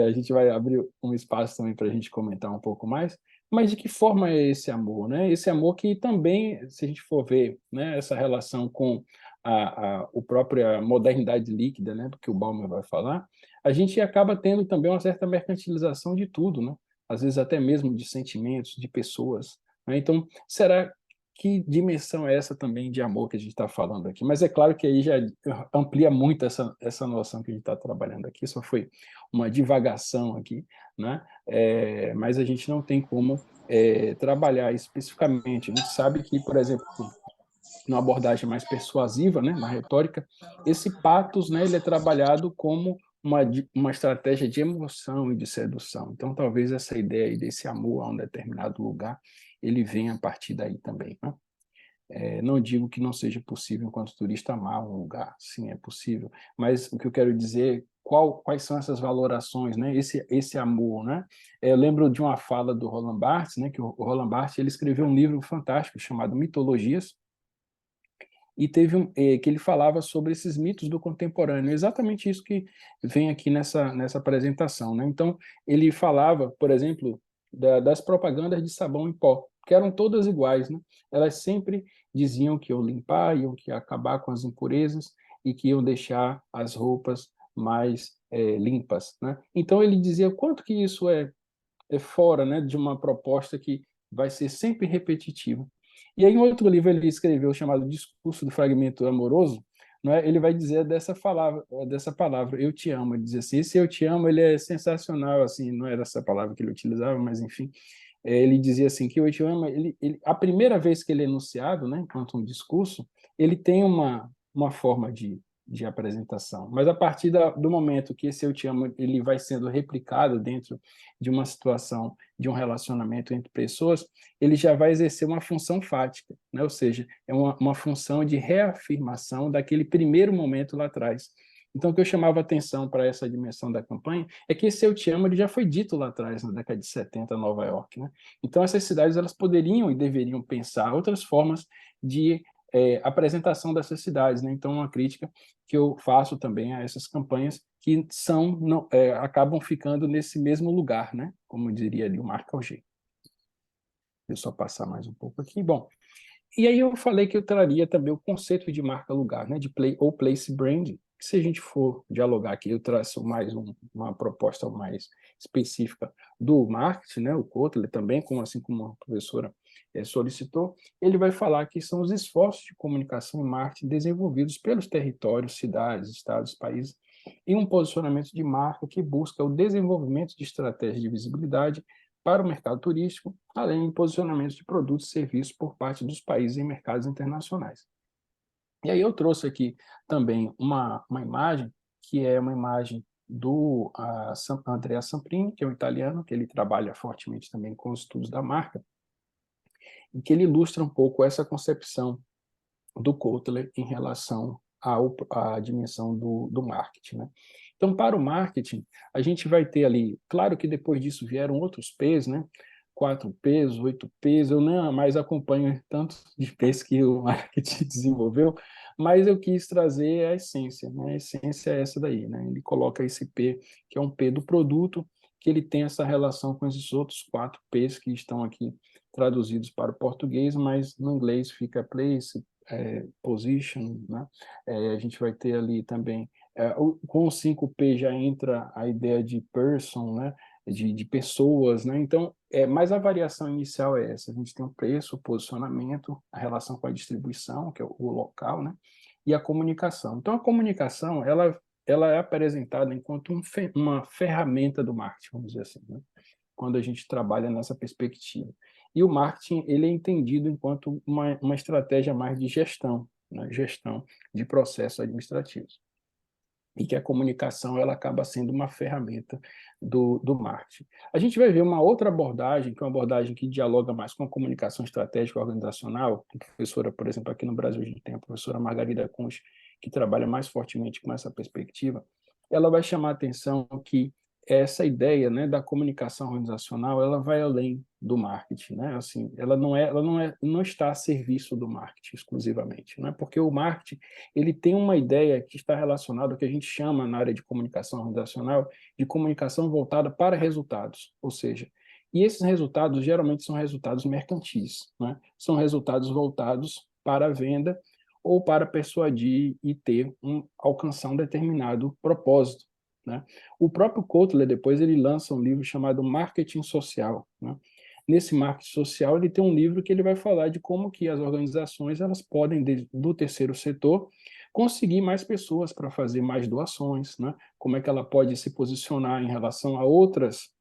A gente vai abrir um espaço também para a gente comentar um pouco mais, mas de que forma é esse amor? Né? Esse amor que também, se a gente for ver, né, essa relação com a própria modernidade líquida, né, do que o Bauman vai falar, a gente acaba tendo também uma certa mercantilização de tudo, né? Às vezes até mesmo de sentimentos, de pessoas. Né? Então, será que dimensão é essa também de amor que a gente está falando aqui? Mas é claro que aí já amplia muito essa noção que a gente está trabalhando aqui, só foi uma divagação aqui, né? Mas a gente não tem como trabalhar especificamente. A gente sabe que, por exemplo, numa abordagem mais persuasiva, né, na retórica, esse patos, né, ele é trabalhado como uma estratégia de emoção e de sedução. Então, talvez essa ideia aí desse amor a um determinado lugar, ele venha a partir daí também. Né? Não digo que não seja possível, enquanto turista, amar um lugar. Sim, é possível. Mas o que eu quero dizer é quais são essas valorações, né? Esse amor, né? Eu lembro de uma fala do Roland Barthes, né? Que o Roland Barthes ele escreveu um livro fantástico chamado Mitologias, e teve que ele falava sobre esses mitos do contemporâneo, exatamente isso que vem aqui nessa apresentação, né? Então, ele falava, por exemplo, das propagandas de sabão em pó, que eram todas iguais, né? Elas sempre diziam que iam limpar, iam que acabar com as impurezas e que iam deixar as roupas mais limpas, né? Então, ele dizia quanto que isso é fora, né, de uma proposta que vai ser sempre repetitiva. E aí, em outro livro, ele escreveu chamado Discurso do Fragmento Amoroso, não é? Ele vai dizer dessa palavra, eu te amo. Ele diz assim, esse eu te amo, ele é sensacional, assim, não era essa palavra que ele utilizava, mas enfim, ele dizia assim que o eu te amo, a primeira vez que ele é enunciado, né, enquanto um discurso, ele tem uma forma de apresentação, mas a partir do momento que esse eu te amo ele vai sendo replicado dentro de uma situação, de um relacionamento entre pessoas, ele já vai exercer uma função fática, né? Ou seja, é uma função de reafirmação daquele primeiro momento lá atrás. Então, o que eu chamava atenção para essa dimensão da campanha é que esse eu te amo ele já foi dito lá atrás, na década de 70, em Nova York. Né? Então, essas cidades elas poderiam e deveriam pensar outras formas de apresentação dessas cidades. Né? Então, uma crítica que eu faço também a essas campanhas que acabam ficando nesse mesmo lugar, né? Como diria ali o Marc Augé. Deixa eu só passar mais um pouco aqui. Bom, e aí eu falei que eu traria também o conceito de marca-lugar, né? De ou place branding. Se a gente for dialogar aqui, eu traço mais uma proposta mais específica do marketing, né? O Kotler também, assim como a professora solicitou, ele vai falar que são os esforços de comunicação e marketing desenvolvidos pelos territórios, cidades, estados, países, em um posicionamento de marca que busca o desenvolvimento de estratégias de visibilidade para o mercado turístico, além de posicionamento de produtos e serviços por parte dos países em mercados internacionais. E aí eu trouxe aqui também uma imagem, que é uma imagem do Andrea Samprini, que é um italiano, que ele trabalha fortemente também com os estudos da marca, e que ele ilustra um pouco essa concepção do Kotler em relação à dimensão do marketing, né? Então, para o marketing, a gente vai ter ali, claro que depois disso vieram outros P's, né? 4 P's, 8 P's, eu não mais acompanho tanto de P's que o marketing desenvolveu, mas eu quis trazer a essência, né? A essência é essa daí, né? Ele coloca esse P, que é um P do produto, que ele tem essa relação com esses outros 4 P's que estão aqui traduzidos para o português, mas no inglês fica place, position, né? A gente vai ter ali também, com o 5P já entra a ideia de person, né? De pessoas, né? Então, mas a variação inicial é essa, a gente tem o preço, o posicionamento, a relação com a distribuição, que é o local, né? E a comunicação. Então, a comunicação, ela é apresentada enquanto uma ferramenta do marketing, vamos dizer assim, né? Quando a gente trabalha nessa perspectiva. E o marketing, ele é entendido enquanto uma estratégia mais de gestão, né? Gestão de processos administrativos. E que a comunicação ela acaba sendo uma ferramenta do marketing. A gente vai ver uma outra abordagem, que é uma abordagem que dialoga mais com a comunicação estratégica organizacional. A professora, por exemplo, aqui no Brasil, a gente tem a professora Margarida Kunsch, que trabalha mais fortemente com essa perspectiva. Ela vai chamar a atenção que essa ideia, né, da comunicação organizacional, ela vai além do marketing, né? Assim, ela não está a serviço do marketing exclusivamente, né? Porque o marketing ele tem uma ideia que está relacionada ao que a gente chama na área de comunicação organizacional de comunicação voltada para resultados, ou seja, e esses resultados geralmente são resultados mercantis, né? São resultados voltados para a venda ou para persuadir e alcançar um determinado propósito, né? O próprio Kotler, depois, ele lança um livro chamado Marketing Social, né? Nesse marketing social, ele tem um livro que ele vai falar de como que as organizações elas podem, do terceiro setor, conseguir mais pessoas para fazer mais doações, né? Como é que ela pode se posicionar em relação a outras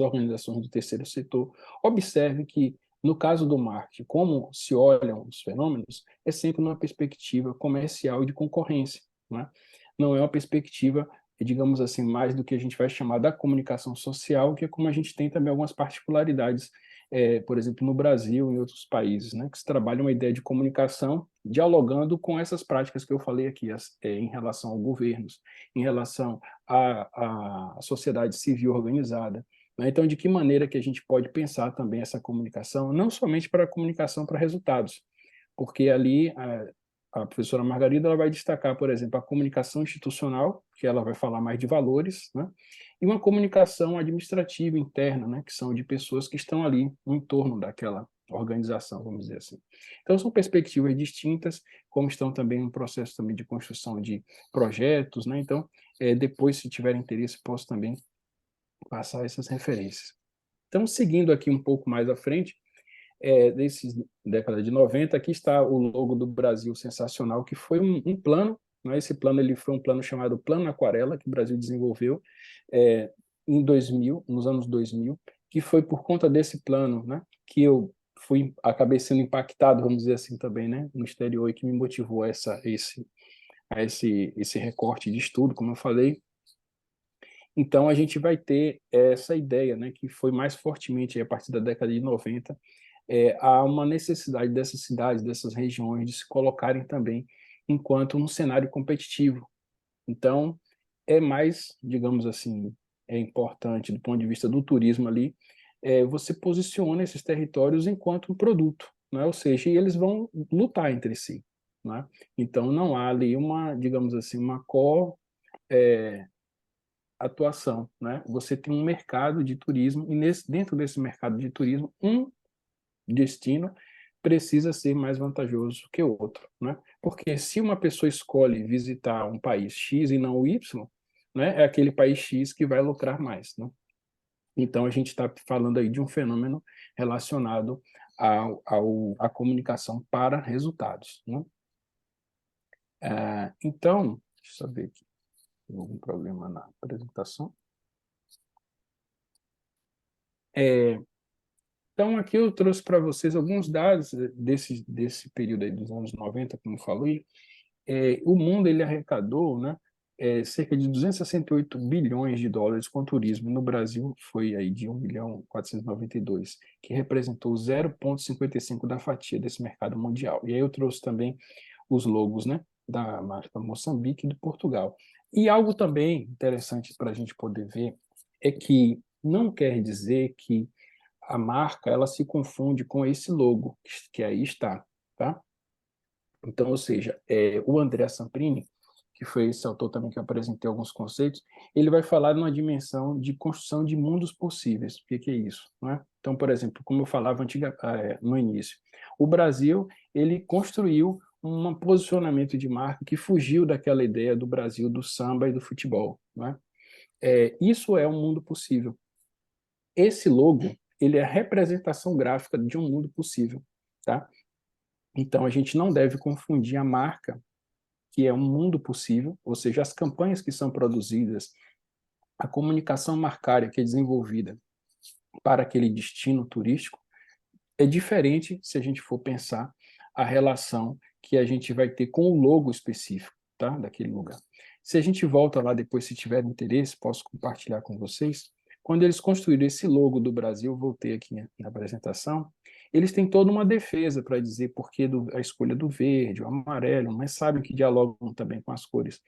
organizações do terceiro setor. Observe que, no caso do marketing, como se olham os fenômenos, é sempre numa perspectiva comercial e de concorrência, né? Não é uma perspectiva, digamos assim, mais do que a gente vai chamar da comunicação social, que é como a gente tem também algumas particularidades, por exemplo, no Brasil e em outros países, né, que se trabalha uma ideia de comunicação dialogando com essas práticas que eu falei aqui, em relação a governos, em relação à sociedade civil organizada, né? Então, de que maneira que a gente pode pensar também essa comunicação, não somente para a comunicação para resultados, porque ali a professora Margarida ela vai destacar, por exemplo, a comunicação institucional, que ela vai falar mais de valores, né? E uma comunicação administrativa interna, né? Que são de pessoas que estão ali no entorno daquela organização, vamos dizer assim. Então, são perspectivas distintas, como estão também no processo também de construção de projetos, né? Então, depois, se tiver interesse, posso também passar essas referências. Então, seguindo aqui um pouco mais à frente, desses década de 90, aqui está o logo do Brasil sensacional, que foi um plano, né? Esse plano ele foi um plano chamado Plano Aquarela, que o Brasil desenvolveu em 2000, nos anos 2000, que foi por conta desse plano, né, que eu acabei sendo impactado, vamos dizer assim também, né, no exterior, e que me motivou a esse recorte de estudo, como eu falei. Então, a gente vai ter essa ideia, né, que foi mais fortemente a partir da década de 90, há uma necessidade dessas cidades, dessas regiões, de se colocarem também enquanto um cenário competitivo. Então, é mais, digamos assim, é importante do ponto de vista do turismo ali, você posiciona esses territórios enquanto um produto, né? Ou seja, e eles vão lutar entre si, né? Então, não há ali uma, digamos assim, uma atuação, né? Você tem um mercado de turismo e dentro desse mercado de turismo, um destino precisa ser mais vantajoso que o outro, né? Porque se uma pessoa escolhe visitar um país X e não o Y, né, é aquele país X que vai lucrar mais, né? Então a gente está falando aí de um fenômeno relacionado à comunicação para resultados, né? Então, deixa eu ver aqui, tem algum problema na apresentação? Então, aqui eu trouxe para vocês alguns dados desse período aí dos anos 90, como eu falei. O mundo ele arrecadou, né, cerca de 268 bilhões de dólares com turismo. No Brasil, foi aí de 1.492, que representou 0,55% da fatia desse mercado mundial. E aí eu trouxe também os logos, né, da marca Moçambique e de Portugal. E algo também interessante para a gente poder ver é que não quer dizer que a marca ela se confunde com esse logo que aí está, tá? Então, ou seja, o André Samprini, que foi esse autor também que eu apresentei alguns conceitos, ele vai falar numa dimensão de construção de mundos possíveis. O que é isso? Não é? Então, por exemplo, como eu falava no início, o Brasil ele construiu um posicionamento de marca que fugiu daquela ideia do Brasil do samba e do futebol. Não é? Isso é um mundo possível. Esse logo ele é a representação gráfica de um mundo possível. Tá? Então, a gente não deve confundir a marca, que é um mundo possível, ou seja, as campanhas que são produzidas, a comunicação marcária que é desenvolvida para aquele destino turístico, é diferente se a gente for pensar a relação que a gente vai ter com o logo específico, tá? Daquele lugar. Se a gente volta lá depois, se tiver interesse, posso compartilhar com vocês. Quando eles construíram esse logo do Brasil, voltei aqui na apresentação, eles têm toda uma defesa para dizer por que a escolha do verde, o amarelo, mas sabem que dialogam também com as cores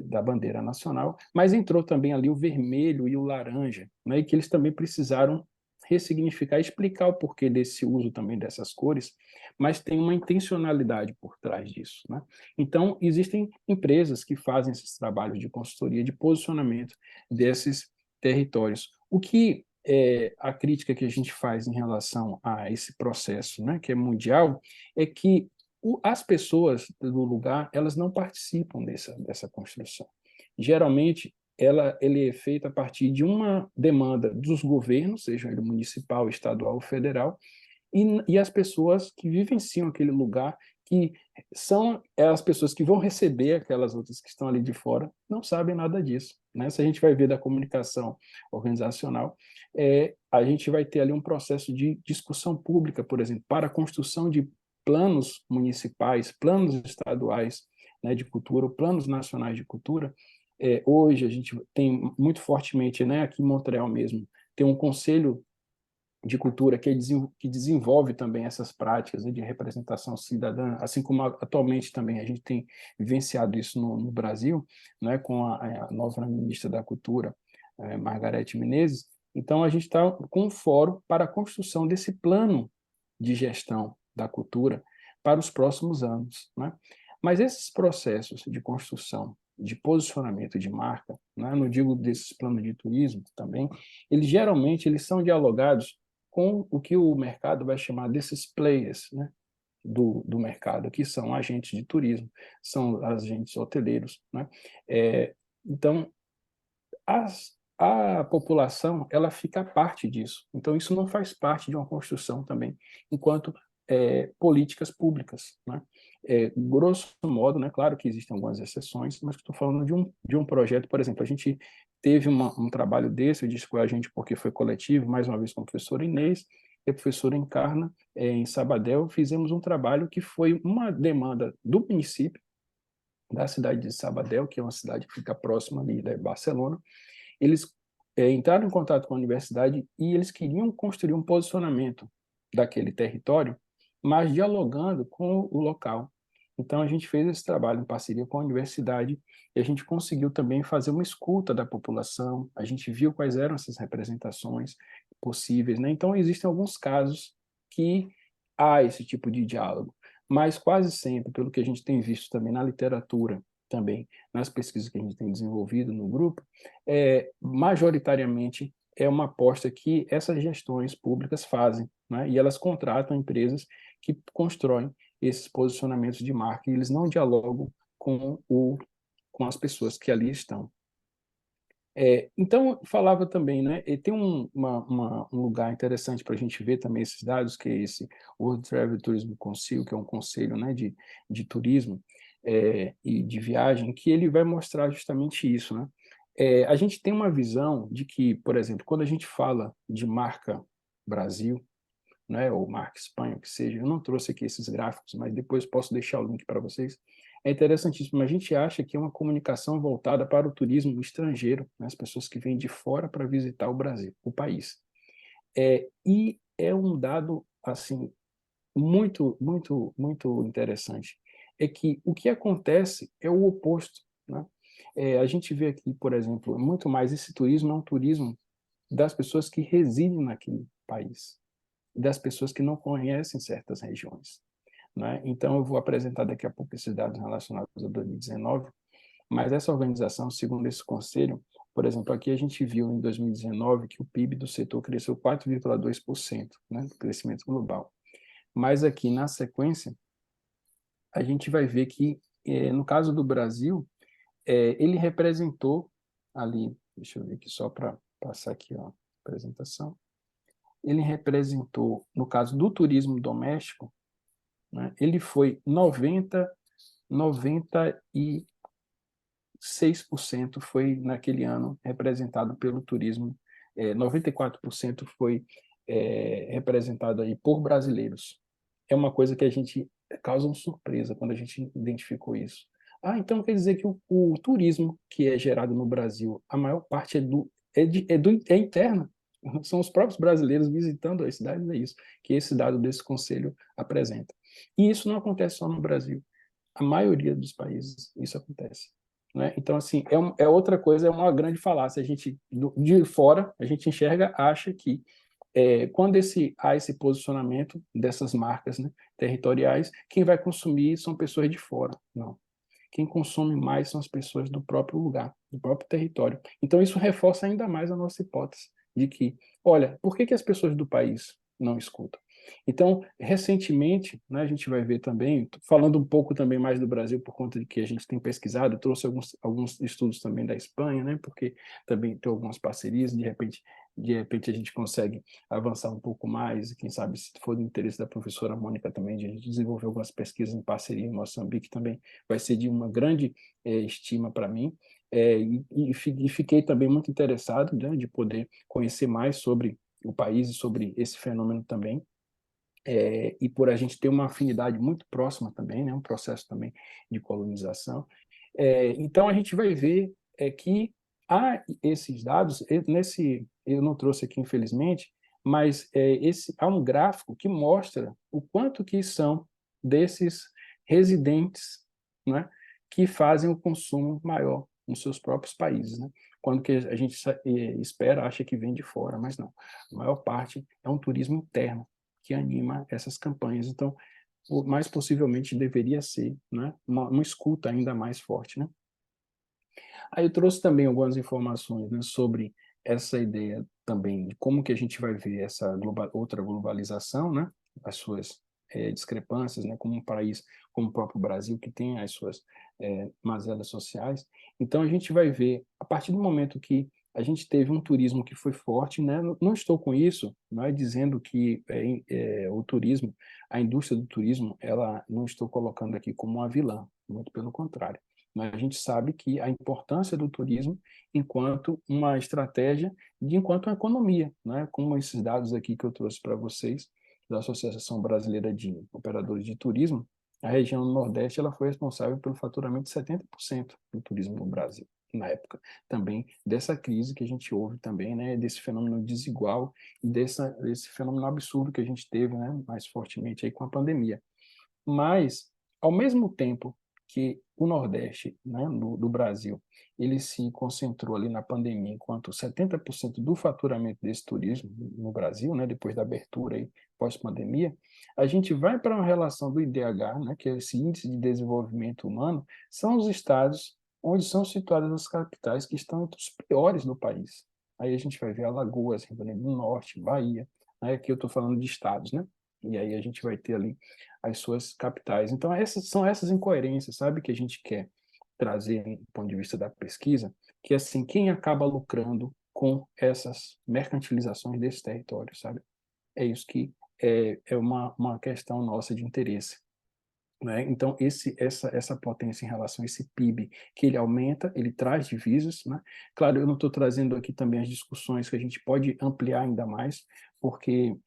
da bandeira nacional, mas entrou também ali o vermelho e o laranja, né, e que eles também precisaram ressignificar, explicar o porquê desse uso também dessas cores, mas tem uma intencionalidade por trás disso, né? Então, existem empresas que fazem esses trabalhos de consultoria, de posicionamento desses territórios. O que a crítica que a gente faz em relação a esse processo, né, que é mundial, é que as pessoas do lugar elas não participam dessa construção. Geralmente, ele é feito a partir de uma demanda dos governos, seja ele municipal, estadual ou federal, e as pessoas que vivenciam aquele lugar, que são as pessoas que vão receber aquelas outras que estão ali de fora, não sabem nada disso. Né? Se a gente vai ver da comunicação organizacional, a gente vai ter ali um processo de discussão pública, por exemplo, para a construção de planos municipais, planos estaduais, né, de cultura, ou planos nacionais de cultura. Hoje a gente tem muito fortemente, né, aqui em Montreal mesmo, tem um conselho de cultura que desenvolve também essas práticas, né, de representação cidadã, assim como atualmente também a gente tem vivenciado isso no Brasil, né, com a nova ministra da Cultura, Margarete Menezes. Então, a gente está com um fórum para a construção desse plano de gestão da cultura para os próximos anos. Né? Mas esses processos de construção, de posicionamento de marca, né, não digo desses planos de turismo também, eles são dialogados com o que o mercado vai chamar desses players, né, do mercado, que são agentes de turismo, são agentes hoteleiros. Né? Então, a população ela fica parte disso. Então, isso não faz parte de uma construção também, enquanto políticas públicas. Né? Grosso modo, né, claro que existem algumas exceções, mas estou falando de um projeto, por exemplo, a gente teve um trabalho desse, eu disse com a gente porque foi coletivo, mais uma vez com a professora Inês e a professora Encarna, em Sabadell, fizemos um trabalho que foi uma demanda do município, da cidade de Sabadell, que é uma cidade que fica próxima ali de Barcelona. Eles entraram em contato com a universidade e eles queriam construir um posicionamento daquele território, mas dialogando com o local. Então, a gente fez esse trabalho em parceria com a universidade e a gente conseguiu também fazer uma escuta da população, a gente viu quais eram essas representações possíveis. Né? Então, existem alguns casos que há esse tipo de diálogo, mas quase sempre, pelo que a gente tem visto também na literatura, também nas pesquisas que a gente tem desenvolvido no grupo, majoritariamente é uma aposta que essas gestões públicas fazem, né? E elas contratam empresas que constroem esses posicionamentos de marca e eles não dialogam com as pessoas que ali estão. Então, falava também, né? E tem um lugar interessante para a gente ver também esses dados, que é esse World Travel Tourism Council, que é um conselho, né, de turismo e de viagem, que ele vai mostrar justamente isso, né? A gente tem uma visão de que, por exemplo, quando a gente fala de marca Brasil, né, ou Marca Espanha, o que seja. Eu não trouxe aqui esses gráficos, mas depois posso deixar o link para vocês. É interessantíssimo. A gente acha que é uma comunicação voltada para o turismo estrangeiro, né, as pessoas que vêm de fora para visitar o Brasil, o país. E é um dado assim muito, muito, muito interessante. É que o que acontece é o oposto, né? A gente vê aqui, por exemplo, muito mais esse turismo é um turismo das pessoas que residem naquele país, das pessoas que não conhecem certas regiões, né? Então, eu vou apresentar daqui a pouco esses dados relacionados a 2019, mas essa organização, segundo esse conselho, por exemplo, aqui a gente viu em 2019 que o PIB do setor cresceu 4,2%, né, do crescimento global. Mas aqui, na sequência, a gente vai ver que, no caso do Brasil, ele representou ali, deixa eu ver aqui só para passar aqui ó, a apresentação, ele representou, no caso do turismo doméstico, né, ele foi 96% foi naquele ano representado pelo turismo, 94% foi representado aí por brasileiros. É uma coisa que a gente causa uma surpresa quando a gente identificou isso. Ah, então quer dizer que o turismo que é gerado no Brasil, a maior parte é interno. São os próprios brasileiros visitando as cidades, é isso que esse dado desse conselho apresenta. E isso não acontece só no Brasil. A maioria dos países isso acontece, né? Então, assim, é outra coisa, é uma grande falácia. A gente, de fora, a gente enxerga, acha que quando há esse posicionamento dessas marcas, né, territoriais, quem vai consumir são pessoas de fora. Não. Quem consome mais são as pessoas do próprio lugar, do próprio território. Então, isso reforça ainda mais a nossa hipótese de que, olha, por que as pessoas do país não escutam? Então, recentemente, né, a gente vai ver também, falando um pouco também mais do Brasil, por conta de que a gente tem pesquisado, eu trouxe alguns estudos também da Espanha, né, porque também tem algumas parcerias, de repente a gente consegue avançar um pouco mais, e quem sabe, se for do interesse da professora Mônica também, de a gente desenvolver algumas pesquisas em parceria em Moçambique também, vai ser de uma grande estima para mim, e fiquei também muito interessado, né, de poder conhecer mais sobre o país e sobre esse fenômeno também, e por a gente ter uma afinidade muito próxima também, né, um processo também de colonização. Então, a gente vai ver que há esses dados, eu não trouxe aqui, infelizmente, mas há um gráfico que mostra o quanto que são desses residentes, né, que fazem o consumo maior nos seus próprios países, né? Quando que a gente espera, acha que vem de fora, mas não. A maior parte é um turismo interno que anima essas campanhas. Então, mais possivelmente deveria ser, né, uma escuta ainda mais forte, né? Aí eu trouxe também algumas informações, né, sobre essa ideia também de como que a gente vai ver essa outra globalização, né, as suas discrepâncias, né, como um país como o próprio Brasil, que tem as suas mazelas sociais. Então, a gente vai ver, a partir do momento que a gente teve um turismo que foi forte, né? Não estou com isso, não é dizendo que o turismo, a indústria do turismo, ela não estou colocando aqui como uma vilã, muito pelo contrário. Mas a gente sabe que a importância do turismo enquanto uma estratégia, enquanto uma economia, né? Como esses dados aqui que eu trouxe para vocês, da Associação Brasileira de Operadores de Turismo, a região do Nordeste ela foi responsável pelo faturamento de 70% do turismo no Brasil, na época também dessa crise que a gente houve também, né, desse fenômeno desigual e desse fenômeno absurdo que a gente teve, né, mais fortemente aí com a pandemia. Mas, ao mesmo tempo que o Nordeste, né, do Brasil, ele se concentrou ali na pandemia, enquanto 70% do faturamento desse turismo no Brasil, né, depois da abertura aí, pós-pandemia, a gente vai para uma relação do IDH, né, que é esse Índice de Desenvolvimento Humano, são os estados onde são situadas as capitais que estão entre os piores do país. Aí a gente vai ver Alagoas, Rio Grande do Norte, Bahia, né, aqui eu estou falando de estados, né? E aí a gente vai ter ali as suas capitais. Então, são essas incoerências, sabe, que a gente quer trazer do ponto de vista da pesquisa, que assim, quem acaba lucrando com essas mercantilizações desse território, sabe? É isso que é uma questão nossa de interesse. né? Então, essa potência em relação a esse PIB, que ele aumenta, ele traz divisas, né? Claro, eu não estou trazendo aqui também as discussões que a gente pode ampliar ainda mais, porque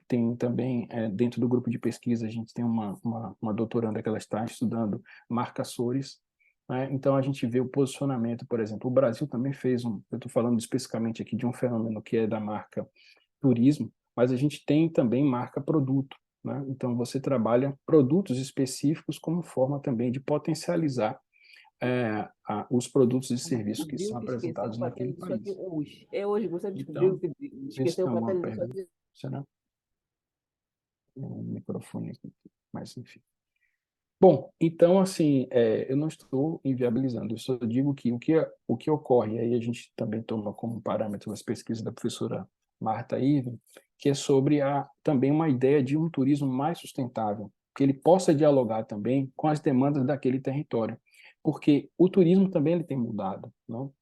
tem também, dentro do grupo de pesquisa, a gente tem uma doutoranda que ela está estudando marcaçores, né? Então, a gente vê o posicionamento, por exemplo, o Brasil também fez eu estou falando especificamente aqui de um fenômeno que é da marca turismo, mas a gente tem também marca produto, né? Então, você trabalha produtos específicos como forma também de potencializar os produtos e serviços que Descobriu são que esqueceu apresentados o naquele papel disso aqui país. hoje. É hoje, você descobriu Então, que vê se esqueceu tem o alguma papel disso pergunta. aqui. Será? Um microfone aqui, mas enfim. Bom, então, assim, eu não estou inviabilizando, eu só digo que o que ocorre, aí a gente também toma como parâmetro as pesquisas da professora Marta Ive, que é sobre também uma ideia de um turismo mais sustentável, que ele possa dialogar também com as demandas daquele território, porque o turismo também ele tem mudado, não?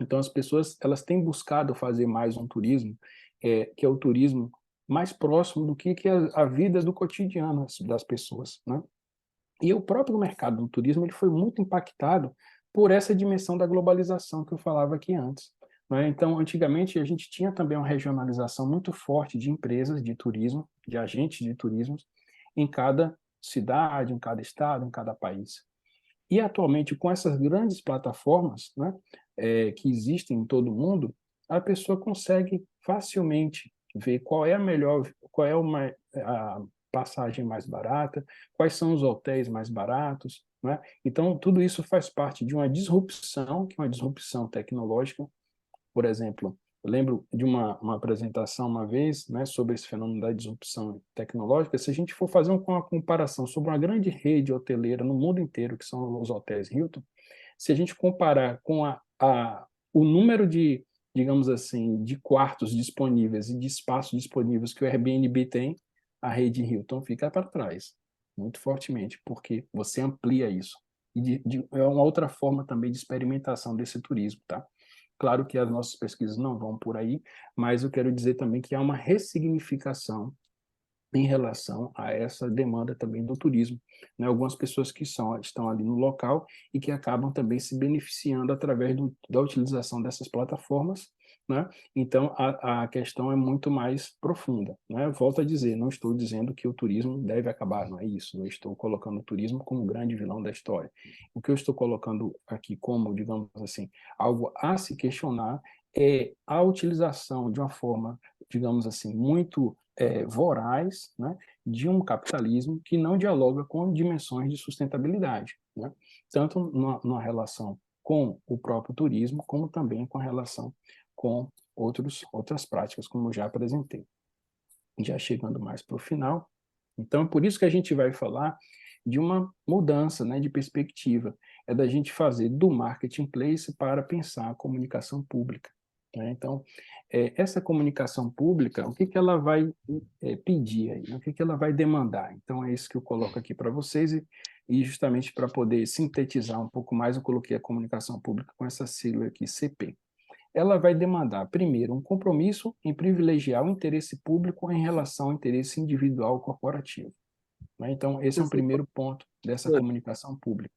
Então, as pessoas elas têm buscado fazer mais um turismo, que é o turismo mais próximo do que é a vida do cotidiano das pessoas, né? E o próprio mercado do turismo ele foi muito impactado por essa dimensão da globalização que eu falava aqui antes, né? Então, antigamente, a gente tinha também uma regionalização muito forte de empresas de turismo, de agentes de turismo, em cada cidade, em cada estado, em cada país. E, atualmente, com essas grandes plataformas, né, que existem em todo o mundo, a pessoa consegue facilmente ver qual é a melhor, qual é a passagem mais barata, quais são os hotéis mais baratos, né? Então, tudo isso faz parte de uma disrupção, que é uma disrupção tecnológica. Por exemplo, eu lembro de uma apresentação uma vez, né, sobre esse fenômeno da disrupção tecnológica. Se a gente for fazer uma comparação sobre uma grande rede hoteleira no mundo inteiro, que são os hotéis Hilton, se a gente comparar com o número de, digamos assim, de quartos disponíveis e de espaços disponíveis que o Airbnb tem, a rede Hilton fica para trás, muito fortemente, porque você amplia isso. E é uma outra forma também de experimentação desse turismo, tá? Claro que as nossas pesquisas não vão por aí, mas eu quero dizer também que há uma ressignificação em relação a essa demanda também do turismo, né? Algumas pessoas que estão ali no local e que acabam também se beneficiando através da utilização dessas plataformas, né? Então, a questão é muito mais profunda, né? Volto a dizer, não estou dizendo que o turismo deve acabar, não é isso, não estou colocando o turismo como um grande vilão da história. O que eu estou colocando aqui como, digamos assim, algo a se questionar é a utilização de uma forma, digamos assim, muito voraz, né, de um capitalismo que não dialoga com dimensões de sustentabilidade, né? Tanto numa relação com o próprio turismo, como também com a relação com outras práticas, como eu já apresentei. Já chegando mais para o final, então é por isso que a gente vai falar de uma mudança, né, de perspectiva, é da gente fazer do marketplace para pensar a comunicação pública, né? Então, essa comunicação pública, o que que ela vai pedir aí, né? O que que ela vai demandar? Então, é isso que eu coloco aqui para vocês e justamente para poder sintetizar um pouco mais, eu coloquei a comunicação pública com essa sigla aqui, CP. Ela vai demandar, primeiro, um compromisso em privilegiar o interesse público em relação ao interesse individual corporativo, né? Então, esse é um primeiro ponto dessa comunicação pública.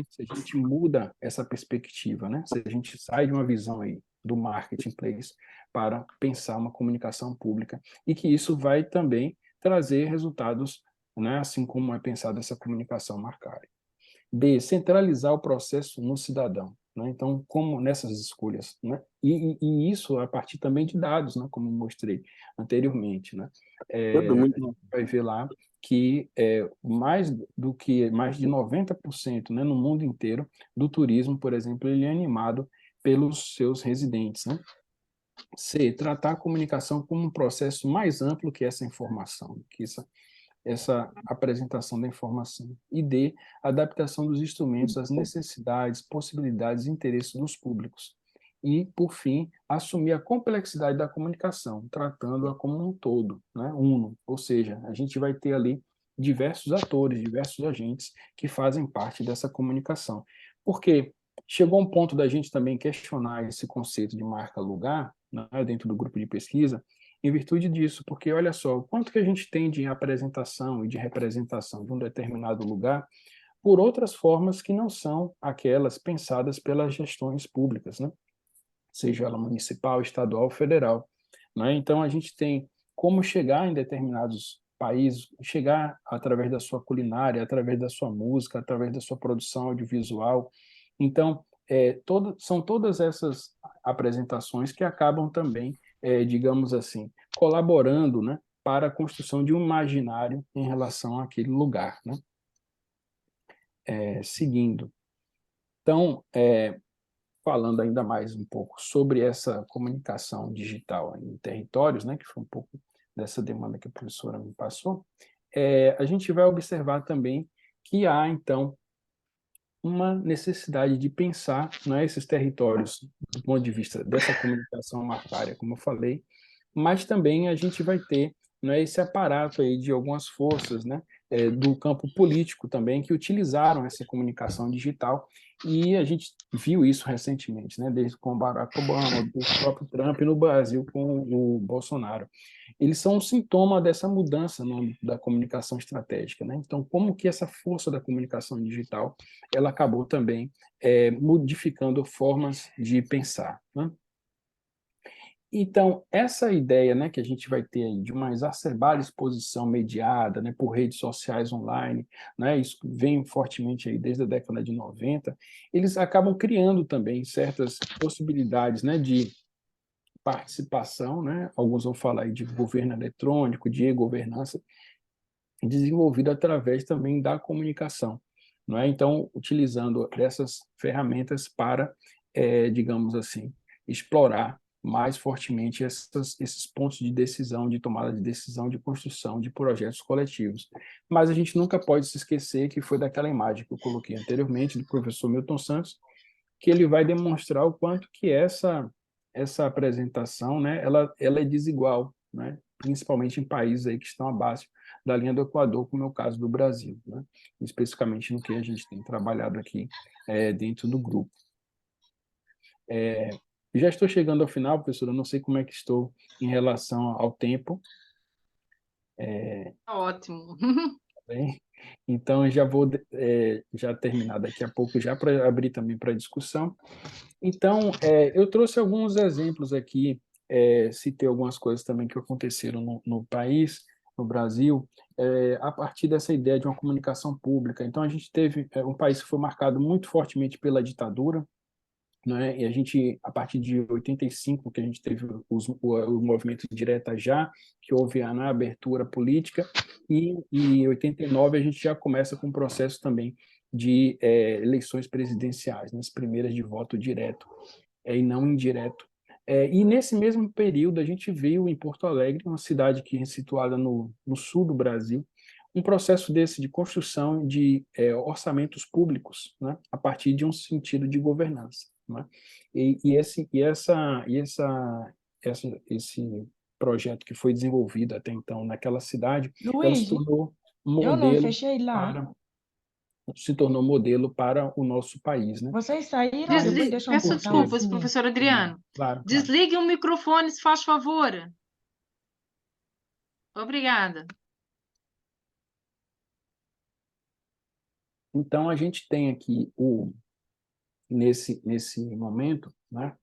Se a gente muda essa perspectiva, né? Se a gente sai de uma visão aí do marketplace para pensar uma comunicação pública e que isso vai também trazer resultados, né? Assim como é pensada essa comunicação marcária. B, centralizar o processo no cidadão, né? Então, como nessas escolhas, né? E isso a partir também de dados, né? Como mostrei anteriormente, né? A gente vai ver lá que mais de 90%, né, no mundo inteiro do turismo, por exemplo, ele é animado pelos seus residentes, né? C, tratar a comunicação como um processo mais amplo que essa informação, que essa apresentação da informação. E D, adaptação dos instrumentos às necessidades, possibilidades e interesses dos públicos. E, por fim, assumir a complexidade da comunicação, tratando-a como um todo, né? Uno. Ou seja, a gente vai ter ali diversos atores, diversos agentes que fazem parte dessa comunicação. Porque chegou um ponto da gente também questionar esse conceito de marca-lugar, né, dentro do grupo de pesquisa, em virtude disso, porque olha só, o quanto que a gente tem de apresentação e de representação de um determinado lugar por outras formas que não são aquelas pensadas pelas gestões públicas, né? Seja ela municipal, estadual, federal, né? Então, a gente tem como chegar em determinados países, chegar através da sua culinária, através da sua música, através da sua produção audiovisual. Então, são todas essas apresentações que acabam também, digamos assim, colaborando, né, para a construção de um imaginário em relação àquele lugar, né? Seguindo. Então, falando ainda mais um pouco sobre essa comunicação digital em territórios, né, que foi um pouco dessa demanda que a professora me passou, a gente vai observar também que há, então, uma necessidade de pensar, né, esses territórios do ponto de vista dessa comunicação marcária, como eu falei, mas também a gente vai ter, né, esse aparato aí de algumas forças, né, do campo político também, que utilizaram essa comunicação digital, e a gente viu isso recentemente, né, desde com o Barack Obama, o próprio Trump, no Brasil com o Bolsonaro. Eles são um sintoma dessa mudança no âmbito da comunicação estratégica, né? Então, como que essa força da comunicação digital ela acabou também modificando formas de pensar, né? Então, essa ideia, né, que a gente vai ter aí de uma exacerbada exposição mediada, né, por redes sociais online, né, isso vem fortemente aí desde a década de 90, eles acabam criando também certas possibilidades, né, de participação, né, alguns vão falar aí de governo eletrônico, de e-governança, desenvolvida através também da comunicação, não é? Então, utilizando dessas ferramentas para, digamos assim, explorar mais fortemente esses pontos de decisão, de tomada de decisão, de construção de projetos coletivos. Mas a gente nunca pode se esquecer que foi daquela imagem que eu coloquei anteriormente, do professor Milton Santos, que ele vai demonstrar o quanto que essa apresentação, né, ela é desigual, né, principalmente em países aí que estão abaixo da linha do Equador, como é o caso do Brasil, né, especificamente no que a gente tem trabalhado aqui dentro do grupo. Já estou chegando ao final, professor, eu não sei como é que estou em relação ao tempo. Ótimo. Bem, então eu já vou já terminar daqui a pouco, já para abrir também para discussão. Então, eu trouxe alguns exemplos aqui, citei algumas coisas também que aconteceram no país, no Brasil, a partir dessa ideia de uma comunicação pública. Então, a gente teve um país que foi marcado muito fortemente pela ditadura, né? E a gente, a partir de 85, que a gente teve o movimento Direta Já, que houve a abertura política, e em 89 a gente já começa com um processo também de eleições presidenciais, nas primeiras de voto direto e não indireto. E nesse mesmo período a gente viu em Porto Alegre, uma cidade que é situada no sul do Brasil, um processo desse de construção de orçamentos públicos, né, a partir de um sentido de governança, né? Esse projeto que foi desenvolvido até então naquela cidade, ela Luigi, eu não fechei lá. se tornou modelo para o nosso país, né? Vocês saíram, depois deixa um Peço botão desculpas, assim. professor Adriano. Claro, claro. Desligue o microfone, se faz favor. Obrigada. Então, a gente tem aqui, nesse momento, né,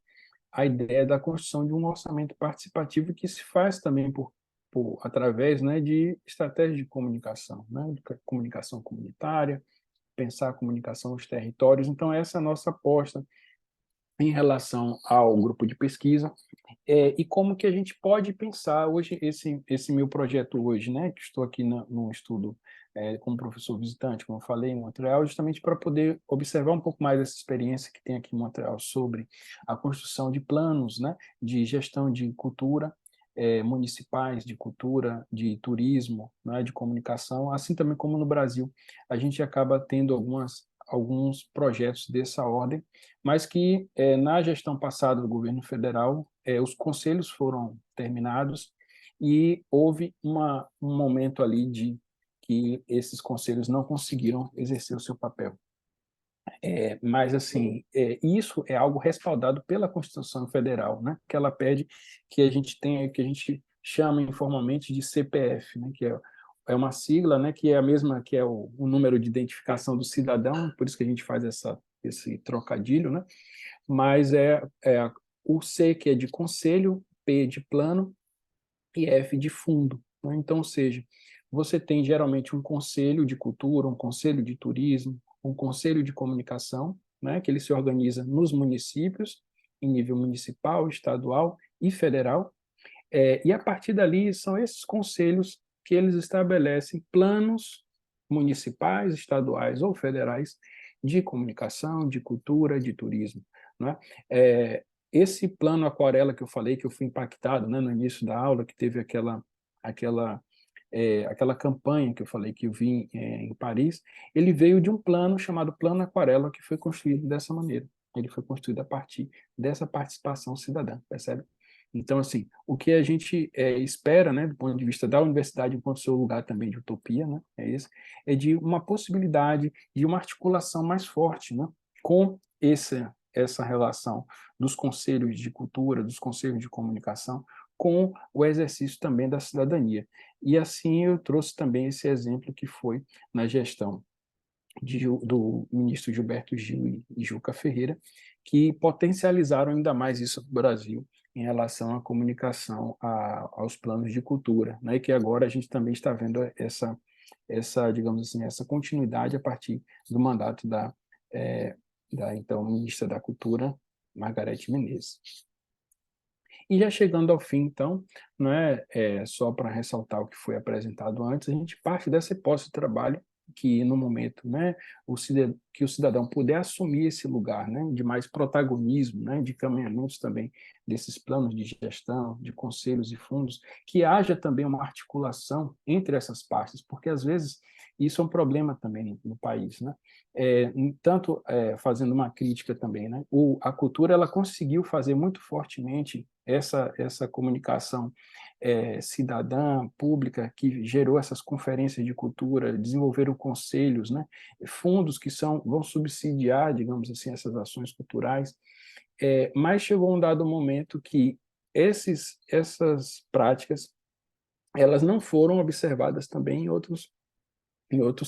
a ideia da construção de um orçamento participativo que se faz também através, né, de estratégias de comunicação, né, de comunicação comunitária, pensar a comunicação nos territórios. Então, essa é a nossa aposta em relação ao grupo de pesquisa, e como que a gente pode pensar hoje esse meu projeto hoje, né, que estou aqui no estudo como professor visitante, como eu falei, em Montreal, justamente para poder observar um pouco mais essa experiência que tem aqui em Montreal sobre a construção de planos, né, de gestão de cultura, municipais, de cultura, de turismo, né, de comunicação, assim também como no Brasil, a gente acaba tendo alguns projetos dessa ordem, mas que na gestão passada do governo federal, os conselhos foram terminados e houve um momento ali de que esses conselhos não conseguiram exercer o seu papel. Mas, assim, isso é algo respaldado pela Constituição Federal, né? Que ela pede que a gente chama informalmente de CPF, né, que é uma sigla, né, que é a mesma que é o número de identificação do cidadão, por isso que a gente faz esse trocadilho, né? Mas o C, que é de conselho, P de plano e F de fundo, né? Então, ou seja, você tem geralmente um conselho de cultura, um conselho de turismo, um conselho de comunicação, né, que ele se organiza nos municípios, em nível municipal, estadual e federal, e a partir dali são esses conselhos que eles estabelecem planos municipais, estaduais ou federais de comunicação, de cultura, de turismo, né? Esse plano aquarela que eu falei, que eu fui impactado, né, no início da aula, que teve aquela campanha que eu falei que eu vi em Paris, ele veio de um plano chamado Plano Aquarela, que foi construído dessa maneira. Ele foi construído a partir dessa participação cidadã, percebe? Então, assim, o que a gente espera, né, do ponto de vista da universidade, enquanto seu lugar também de utopia, né, é de uma possibilidade de uma articulação mais forte, né, com essa relação dos conselhos de cultura, dos conselhos de comunicação, com o exercício também da cidadania. E assim eu trouxe também esse exemplo que foi na gestão do ministro Gilberto Gil e Juca Ferreira, que potencializaram ainda mais isso no Brasil em relação à comunicação aos planos de cultura, né? E que agora a gente também está vendo digamos assim, essa continuidade a partir do mandato da então ministra da Cultura, Margarete Menezes. E já chegando ao fim, então, não só para ressaltar o que foi apresentado antes, a gente parte dessa hipótese de trabalho que, no momento, né, que o cidadão puder assumir esse lugar, né, de mais protagonismo, né, de caminhamentos também desses planos de gestão, de conselhos e fundos, que haja também uma articulação entre essas partes, porque, às vezes, isso é um problema também no país, né? Fazendo uma crítica também, né? A cultura ela conseguiu fazer muito fortemente essa comunicação cidadã, pública, que gerou essas conferências de cultura, desenvolveram conselhos, né? Fundos que vão subsidiar, digamos assim, essas ações culturais, mas chegou um dado momento que essas práticas elas não foram observadas também em outros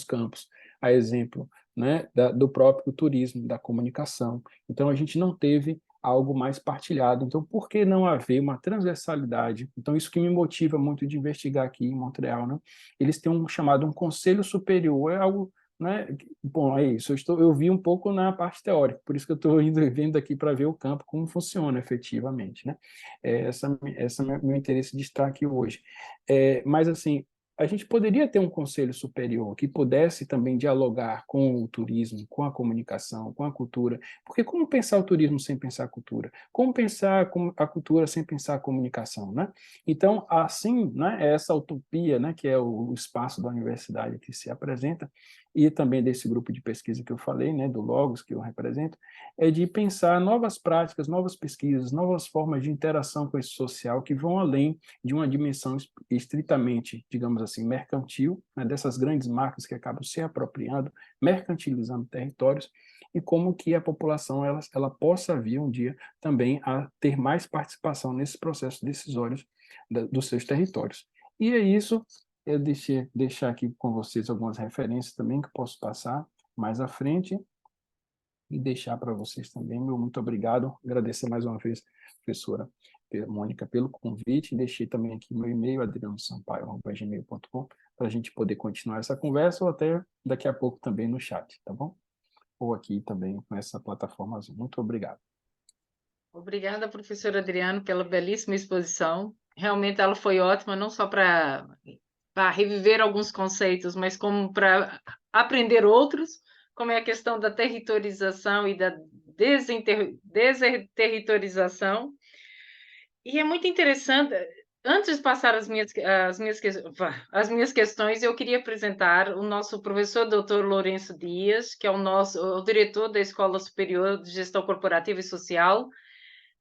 campos, a exemplo, né, do próprio turismo, da comunicação. Então, a gente não teve algo mais partilhado. Então, por que não haver uma transversalidade? Então, isso que me motiva muito de investigar aqui em Montreal, né? Eles têm um conselho superior, é algo, né? Bom, é isso. Eu vi um pouco na parte teórica, por isso que eu estou vindo aqui para ver o campo como funciona efetivamente, né? Essa é meu interesse de estar aqui hoje. Mas assim, a gente poderia ter um conselho superior que pudesse também dialogar com o turismo, com a comunicação, com a cultura, porque como pensar o turismo sem pensar a cultura? Como pensar a cultura sem pensar a comunicação, né? Então, assim, né, essa utopia, né, que é o espaço da universidade que se apresenta, e também desse grupo de pesquisa que eu falei, né, do Logos, que eu represento, é de pensar novas práticas, novas pesquisas, novas formas de interação com esse social que vão além de uma dimensão estritamente, digamos assim, mercantil, né, dessas grandes marcas que acabam se apropriando, mercantilizando territórios, e como que a população ela possa vir um dia também a ter mais participação nesses processos decisórios dos seus territórios. E é isso, eu deixar aqui com vocês algumas referências também que eu posso passar mais à frente, e deixar para vocês também. Meu muito obrigado. Agradecer mais uma vez, professora Mônica, pelo convite. Deixei também aqui meu e-mail, adrianosampaio@gmail.com, para a gente poder continuar essa conversa, ou até daqui a pouco também no chat, tá bom? Ou aqui também com essa plataforma azul. Muito obrigado. Obrigada, professor Adriano, pela belíssima exposição. Realmente ela foi ótima, não só para reviver alguns conceitos, mas como para aprender outros, como é a questão da territorialização e da desterritorialização. E é muito interessante. Antes de passar as minhas questões, eu queria apresentar o nosso professor Dr. Lourenço Dias, que é o diretor da Escola Superior de Gestão Corporativa e Social.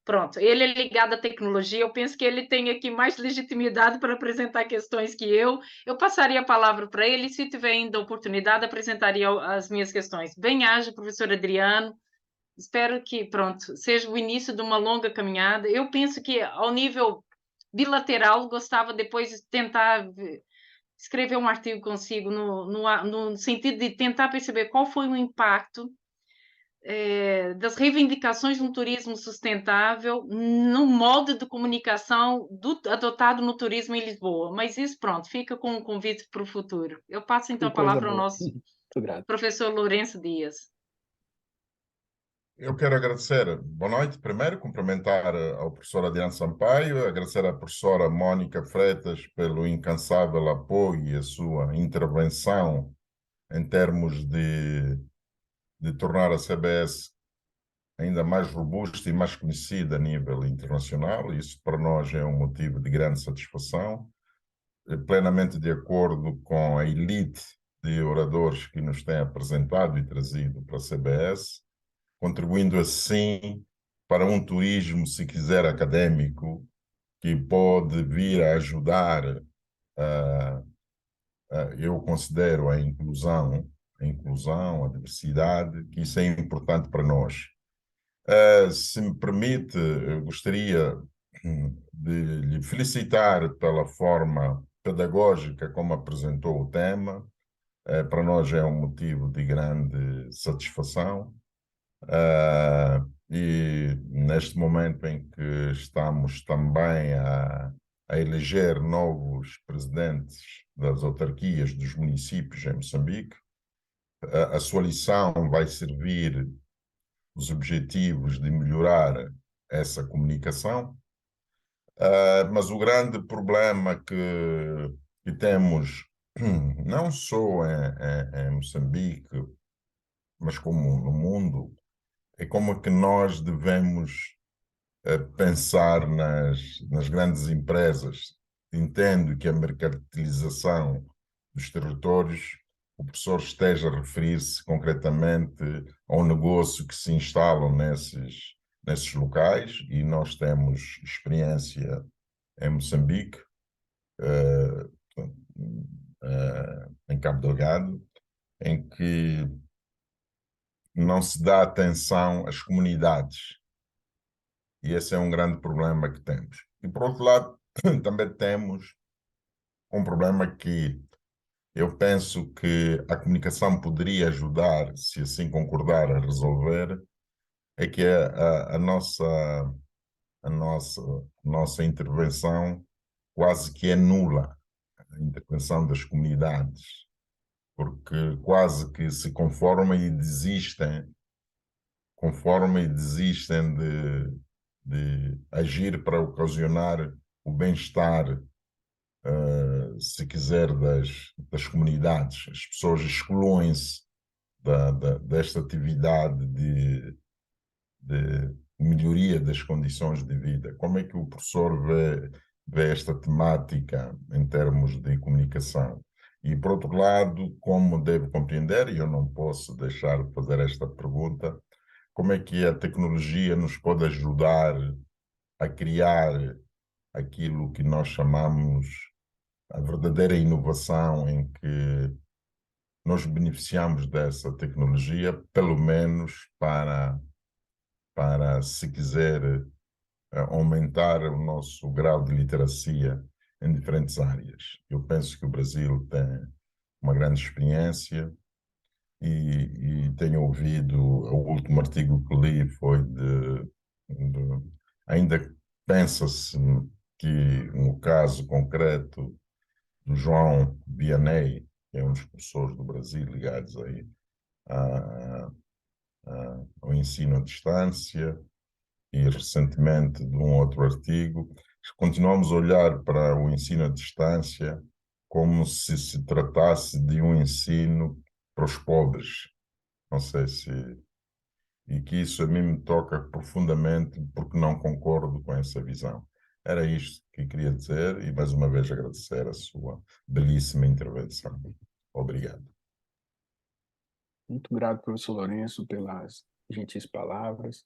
Pronto, ele é ligado à tecnologia, eu penso que ele tem aqui mais legitimidade para apresentar questões que eu. Eu passaria a palavra para ele, e se tiver ainda oportunidade, apresentaria as minhas questões. Bem-aja, professor Adriano. Espero que, pronto, seja o início de uma longa caminhada. Eu penso que, ao nível bilateral, gostava depois de tentar escrever um artigo consigo no sentido de tentar perceber qual foi o impacto das reivindicações de um turismo sustentável no molde de comunicação adotado no turismo em Lisboa. Mas isso, pronto, fica com um convite para o futuro. Eu passo então a palavra ao nosso professor Lourenço Dias. Eu quero agradecer, boa noite, primeiro, cumprimentar ao professor Adriano Sampaio, agradecer à professora Mónica Freitas pelo incansável apoio e a sua intervenção em termos de tornar a CBS ainda mais robusta e mais conhecida a nível internacional. Isso para nós é um motivo de grande satisfação, plenamente de acordo com a elite de oradores que nos têm apresentado e trazido para a CBS, contribuindo assim para um turismo, se quiser, académico, que pode vir a ajudar, eu considero a inclusão, a diversidade, que isso é importante para nós. Se me permite, eu gostaria de lhe felicitar pela forma pedagógica como apresentou o tema. Para nós é um motivo de grande satisfação. E neste momento em que estamos também a eleger novos presidentes das autarquias dos municípios em Moçambique, a sua lição vai servir os objetivos de melhorar essa comunicação, mas o grande problema que temos, não só em Moçambique, mas como no mundo, é como é que nós devemos pensar nas grandes empresas. Entendo que a mercantilização dos territórios, o professor esteja a referir-se concretamente ao negócio que se instalam nesses locais, e nós temos experiência em Moçambique, em Cabo Delgado, em que não se dá atenção às comunidades. E esse é um grande problema que temos. E, por outro lado, também temos um problema que eu penso que a comunicação poderia ajudar, se assim concordar, a resolver, é que a nossa intervenção quase que é nula, a intervenção das comunidades, porque quase que se conformam e desistem de agir para ocasionar o bem-estar, se quiser, das comunidades. As pessoas excluem-se desta atividade de melhoria das condições de vida. Como é que o professor vê esta temática em termos de comunicação? E, por outro lado, como deve compreender, e eu não posso deixar de fazer esta pergunta, como é que a tecnologia nos pode ajudar a criar aquilo que nós chamamos a verdadeira inovação, em que nós beneficiamos dessa tecnologia, pelo menos para se quiser, aumentar o nosso grau de literacia em diferentes áreas. Eu penso que o Brasil tem uma grande experiência e tenho ouvido, o último artigo que li foi ainda pensa-se que no caso concreto do João Vianney, que é um dos professores do Brasil ligados aí ao ensino à distância, e recentemente de um outro artigo, continuamos a olhar para o ensino à distância como se tratasse de um ensino para os pobres. Não sei se... E que isso a mim me toca profundamente, porque não concordo com essa visão. Era isto que queria dizer e, mais uma vez, agradecer a sua belíssima intervenção. Obrigado. Muito grato, professor Lourenço, pelas gentis palavras.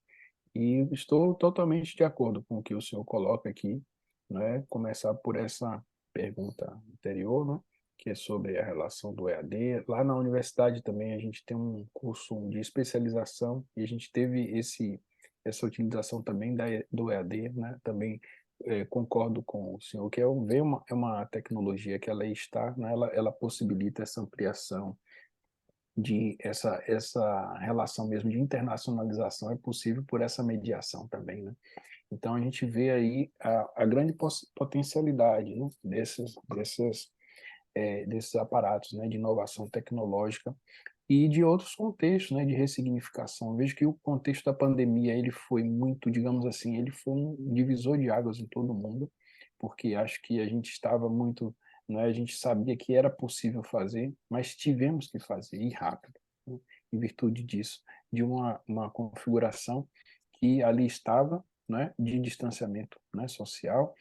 E estou totalmente de acordo com o que o senhor coloca aqui, né? Começar por essa pergunta anterior, né? Que é sobre a relação do EAD. Lá na universidade também a gente tem um curso de especialização e a gente teve essa utilização também do EAD, né? Também concordo com o senhor, que é uma tecnologia que ela está, né, ela possibilita essa ampliação essa relação mesmo de internacionalização é possível por essa mediação também, né? Então a gente vê aí a grande potencialidade, né, desses aparatos, né, de inovação tecnológica e de outros contextos, né, de ressignificação. Eu vejo que o contexto da pandemia ele foi muito, digamos assim, ele foi um divisor de águas em todo mundo, porque acho que a gente estava muito, né, a gente sabia que era possível fazer, mas tivemos que fazer e rápido, né, em virtude disso, de uma configuração que ali estava, né, de distanciamento, né, social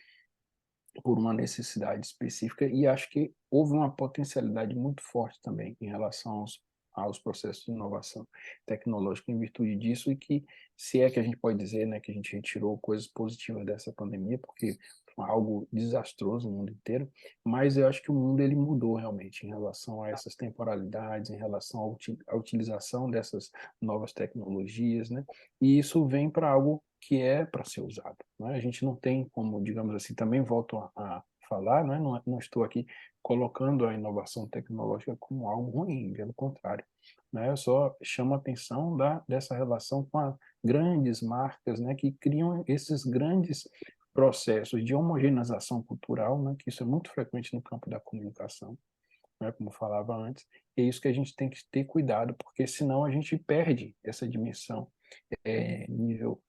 por uma necessidade específica, e acho que houve uma potencialidade muito forte também em relação aos processos de inovação tecnológica em virtude disso, e que, se é que a gente pode dizer, né, que a gente retirou coisas positivas dessa pandemia, porque foi algo desastroso no mundo inteiro, mas eu acho que o mundo ele mudou realmente em relação a essas temporalidades, em relação à utilização dessas novas tecnologias, né, e isso vem para algo que é para ser usado, né? A gente não tem como, digamos assim, também volto a falar, né? Não estou aqui colocando a inovação tecnológica como algo ruim, pelo contrário, né? Eu só chamo a atenção dessa relação com as grandes marcas, né? Que criam esses grandes processos de homogeneização cultural, né? Que isso é muito frequente no campo da comunicação, né? Como eu falava antes, e é isso que a gente tem que ter cuidado, porque senão a gente perde essa dimensão nível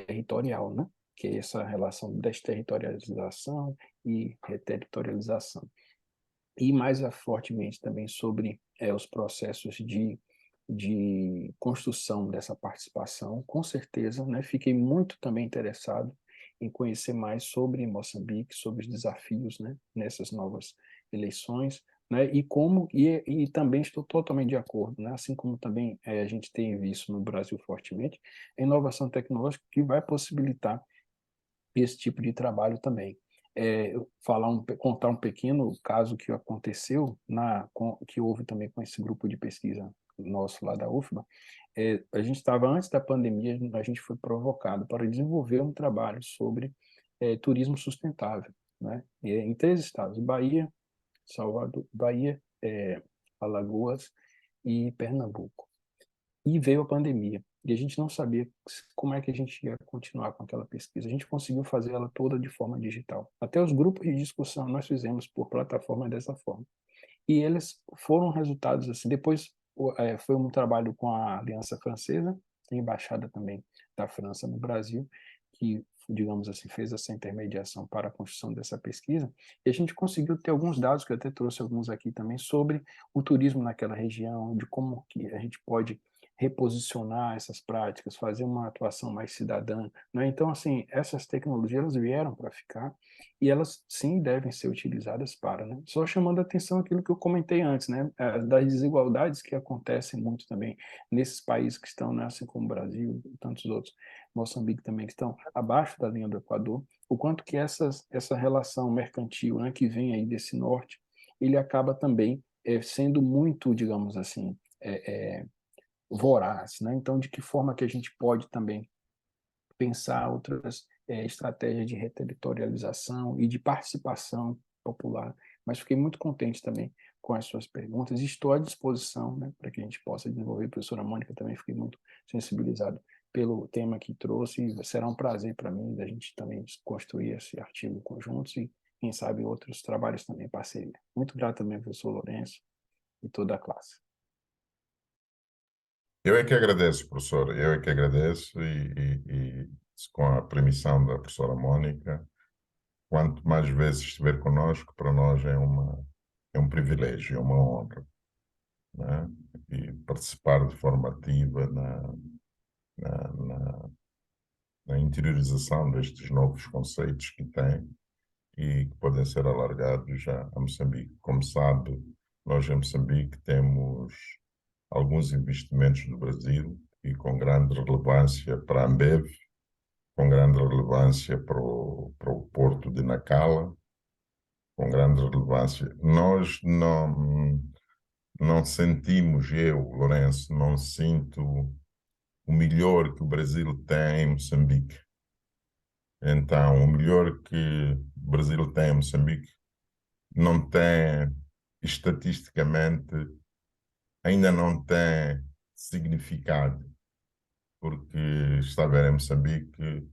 territorial, né? Que é essa relação de desterritorialização e reterritorialização. E mais fortemente também sobre os processos de construção dessa participação, com certeza, né? Fiquei muito também interessado em conhecer mais sobre Moçambique, sobre os desafios, né? Nessas novas eleições, né? E também estou totalmente de acordo, né? Assim como também a gente tem visto no Brasil fortemente, a inovação tecnológica que vai possibilitar esse tipo de trabalho também. Contar um pequeno caso que aconteceu, que houve também com esse grupo de pesquisa nosso lá da UFBA. A gente estava, antes da pandemia, a gente foi provocado para desenvolver um trabalho sobre turismo sustentável, né? Em 3 estados: Bahia, Salvador, Bahia, Alagoas e Pernambuco. E veio a pandemia, e a gente não sabia como é que a gente ia continuar com aquela pesquisa. A gente conseguiu fazer ela toda de forma digital. Até os grupos de discussão nós fizemos por plataforma dessa forma. E eles foram resultados assim. Depois foi um trabalho com a Aliança Francesa, a embaixada também da França no Brasil, que, digamos assim, fez essa intermediação para a construção dessa pesquisa, e a gente conseguiu ter alguns dados, que eu até trouxe alguns aqui também, sobre o turismo naquela região, de como que a gente pode reposicionar essas práticas, fazer uma atuação mais cidadã, né? Então, assim, essas tecnologias elas vieram para ficar, e elas sim devem ser utilizadas para, né? Só chamando a atenção aquilo que eu comentei antes, né? Das desigualdades que acontecem muito também nesses países que estão, né? Assim como o Brasil e tantos outros, Moçambique também, que estão abaixo da linha do Equador, o quanto que essa relação mercantil, né, que vem aí desse norte, ele acaba também sendo muito, digamos assim, voraz, né? Então, de que forma que a gente pode também pensar outras estratégias de reterritorialização e de participação popular. Mas fiquei muito contente também com as suas perguntas e estou à disposição, né, para que a gente possa desenvolver. Professora Mônica, também fiquei muito sensibilizado pelo tema que trouxe, e será um prazer para mim da gente também construir esse artigo conjuntos e, quem sabe, outros trabalhos também em parceria. Muito grato também, professor Lourenço, e toda a classe. Eu é que agradeço, professor. Eu é que agradeço e com a permissão da professora Mônica, quanto mais vezes estiver conosco, para nós é um privilégio, é uma honra, né? E participar de forma ativa na, na, na interiorização destes novos conceitos que tem e que podem ser alargados já a Moçambique. Como sabe, nós em Moçambique temos alguns investimentos do Brasil e com grande relevância para a Ambev, com grande relevância para o Porto de Nacala, com grande relevância. Nós não sentimos, eu, Lourenço, não sinto o melhor que o Brasil tem em Moçambique. Então, o melhor que o Brasil tem em Moçambique não tem, estatisticamente, ainda não tem significado, porque está a ver em Moçambique,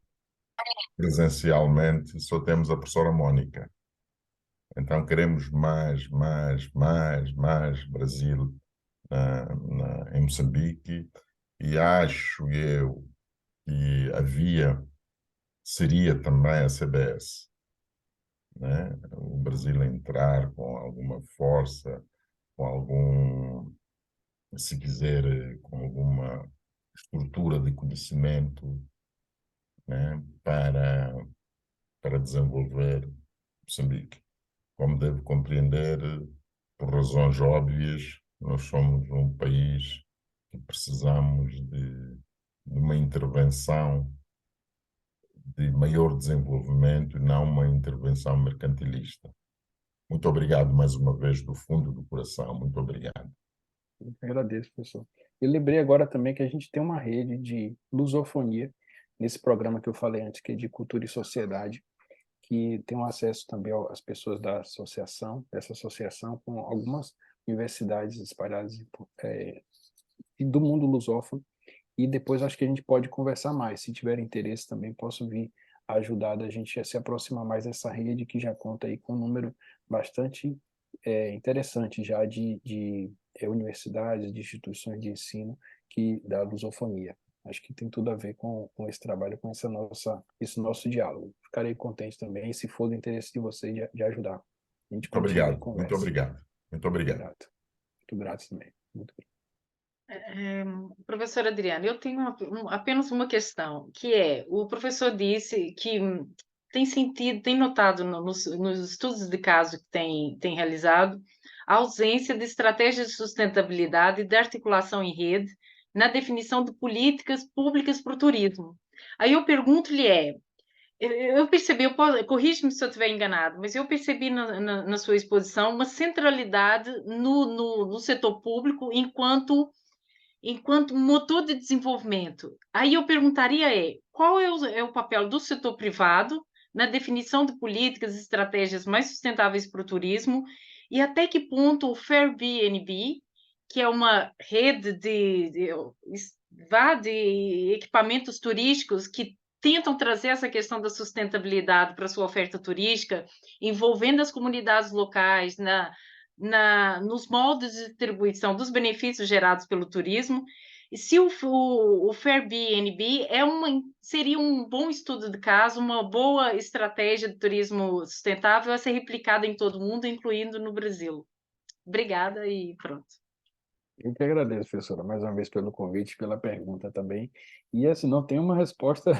presencialmente, só temos a professora Mónica. Então, queremos mais Brasil em Moçambique, e acho eu que seria também a CBS, né? O Brasil entrar com alguma força, com algum, se quiser, com alguma estrutura de conhecimento, né? Para desenvolver Moçambique. Como deve compreender, por razões óbvias, nós somos um país que precisamos de uma intervenção de maior desenvolvimento e não uma intervenção mercantilista. Muito obrigado mais uma vez, do fundo do coração. Muito obrigado. Eu que agradeço, professor. Eu lembrei agora também que a gente tem uma rede de lusofonia nesse programa que eu falei antes, que é de cultura e sociedade, que tem um acesso também às pessoas dessa associação, com algumas universidades espalhadas do mundo lusófono. E depois acho que a gente pode conversar mais. Se tiver interesse também, posso vir ajudar a gente a se aproximar mais dessa rede, que já conta aí com um número bastante interessante já de universidades, de instituições de ensino da lusofonia. Acho que tem tudo a ver com esse trabalho, com esse nosso diálogo. Ficarei contente também, se for do interesse de vocês, de ajudar. A gente Muito continua a obrigado, muito conversa. obrigado, muito obrigado. Muito grato também. Muito grato. Professora Adriana, eu tenho apenas uma questão, que é, o professor disse que tem notado nos estudos de caso que tem realizado, a ausência de estratégias de sustentabilidade e de articulação em rede na definição de políticas públicas para o turismo. Aí eu pergunto-lhe eu percebi, corrija-me se eu estiver enganado, mas eu percebi na sua exposição uma centralidade no setor público enquanto motor de desenvolvimento. Aí eu perguntaria qual é o papel do setor privado na definição de políticas e estratégias mais sustentáveis para o turismo e até que ponto o Airbnb, que é uma rede de equipamentos turísticos que tentam trazer essa questão da sustentabilidade para a sua oferta turística, envolvendo as comunidades locais nos moldes de distribuição dos benefícios gerados pelo turismo, e se o Airbnb seria um bom estudo de caso, uma boa estratégia de turismo sustentável a ser replicada em todo o mundo, incluindo no Brasil. Obrigada e pronto. Eu que agradeço, professora, mais uma vez pelo convite, pela pergunta também. E assim, não tem uma resposta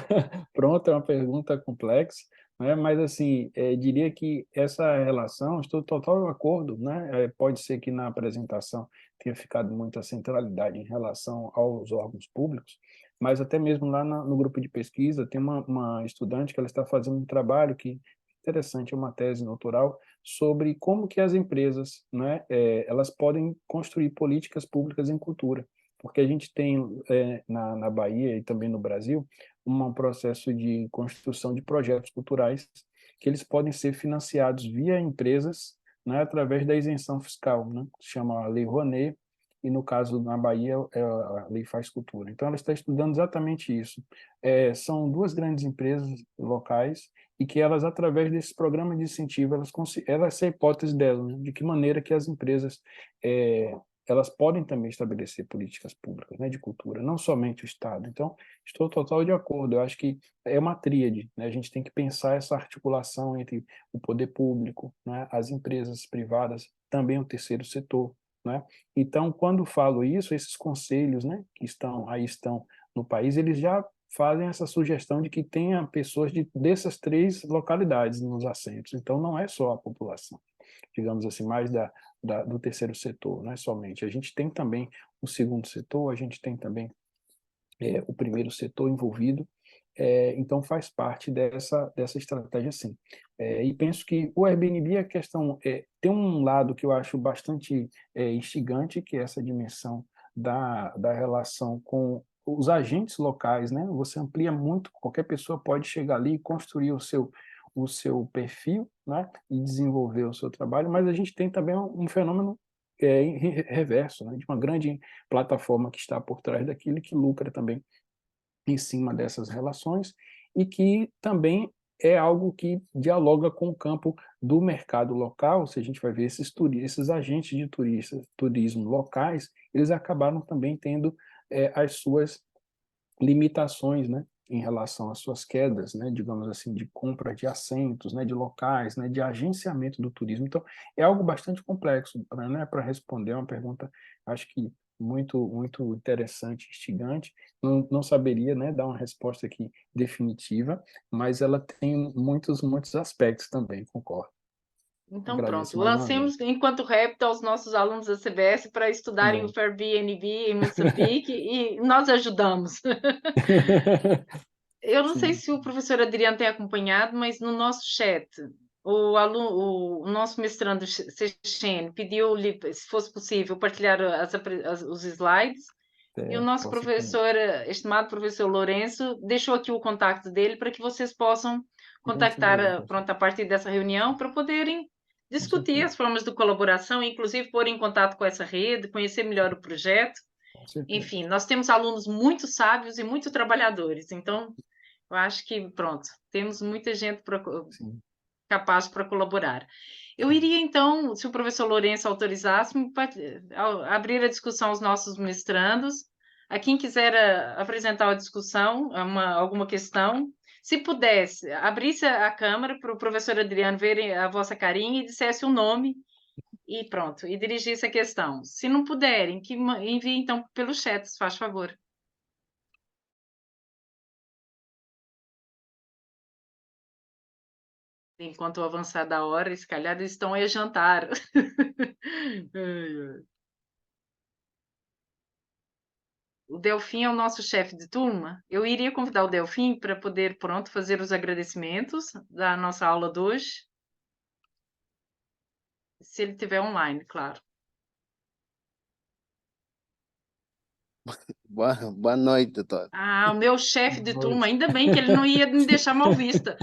pronta, é uma pergunta complexa, né? Mas assim, diria que essa relação, estou total de acordo, né? Pode ser que na apresentação tenha ficado muita centralidade em relação aos órgãos públicos, mas até mesmo lá no grupo de pesquisa tem uma estudante que ela está fazendo um trabalho que interessante, é uma tese doutoral sobre como que as empresas, né, elas podem construir políticas públicas em cultura, porque a gente tem na Bahia e também no Brasil um processo de construção de projetos culturais que eles podem ser financiados via empresas, né, através da isenção fiscal, né, que se chama Lei Rouanet, e no caso na Bahia é a Lei Faz Cultura. Então ela está estudando exatamente isso. São duas grandes empresas locais e que elas, através desse programa de incentivo, essa é a hipótese delas, né? De que maneira que as empresas elas podem também estabelecer políticas públicas, né, de cultura, não somente o Estado. Então, estou total de acordo, eu acho que é uma tríade, né? A gente tem que pensar essa articulação entre o poder público, né, as empresas privadas, também o terceiro setor, né? Então, quando falo isso, esses conselhos, né, que estão no país, eles já fazem essa sugestão de que tenha pessoas dessas três localidades nos assentos. Então, não é só a população, digamos assim, mais do terceiro setor, não é somente. A gente tem também o segundo setor, a gente tem também o primeiro setor envolvido, então faz parte dessa estratégia, sim. E penso que o Airbnb, a questão tem um lado que eu acho bastante instigante, que é essa dimensão da relação com os agentes locais, né? Você amplia muito, qualquer pessoa pode chegar ali e construir o seu perfil, né? E desenvolver o seu trabalho, mas a gente tem também um fenômeno reverso, né? De uma grande plataforma que está por trás daquilo e que lucra também em cima dessas relações e que também é algo que dialoga com o campo do mercado local. Se a gente vai ver esses agentes de turismo locais, eles acabaram também tendo as suas limitações, né, em relação às suas quedas, né, digamos assim, de compra de assentos, né, de locais, né, de agenciamento do turismo. Então, é algo bastante complexo, né, para responder uma pergunta, acho que muito interessante, instigante. Não saberia, né, dar uma resposta aqui definitiva, mas ela tem muitos aspectos também, concordo. Então, Agradeço pronto, mais uma vez. lancemos enquanto repto aos nossos alunos da CBS para estudarem o Airbnb em Moçambique e nós ajudamos. Eu não sei Sim. se o professor Adriano tem acompanhado, mas no nosso chat, o nosso mestrando Seixen pediu-lhe, se fosse possível, partilhar os slides, e o nosso Posso professor, estimado professor Lourenço, deixou aqui o contacto dele para que vocês possam contactar, pronto, a partir dessa reunião, para poderem discutir as formas de colaboração, inclusive pôr em contato com essa rede, conhecer melhor o projeto. Enfim, nós temos alunos muito sábios e muito trabalhadores, então eu acho que, pronto, temos muita gente capaz para colaborar. Eu iria, então, se o professor Lourenço autorizasse, abrir a discussão aos nossos ministrandos, a quem quiser apresentar a discussão, alguma questão, se pudesse, abrisse a câmera para o professor Adriano ver a vossa carinha e dissesse o nome e pronto, e dirigisse a questão. Se não puderem, que envie, então, pelo chat, se faz favor. Enquanto avançar da hora, se calhar eles estão a jantar. O Delfim é o nosso chefe de turma. Eu iria convidar o Delfim para poder, pronto, fazer os agradecimentos da nossa aula de hoje. Se ele estiver online, claro. Boa noite, doutor. Ah, o meu chefe de turma, ainda bem que ele não ia me deixar mal vista.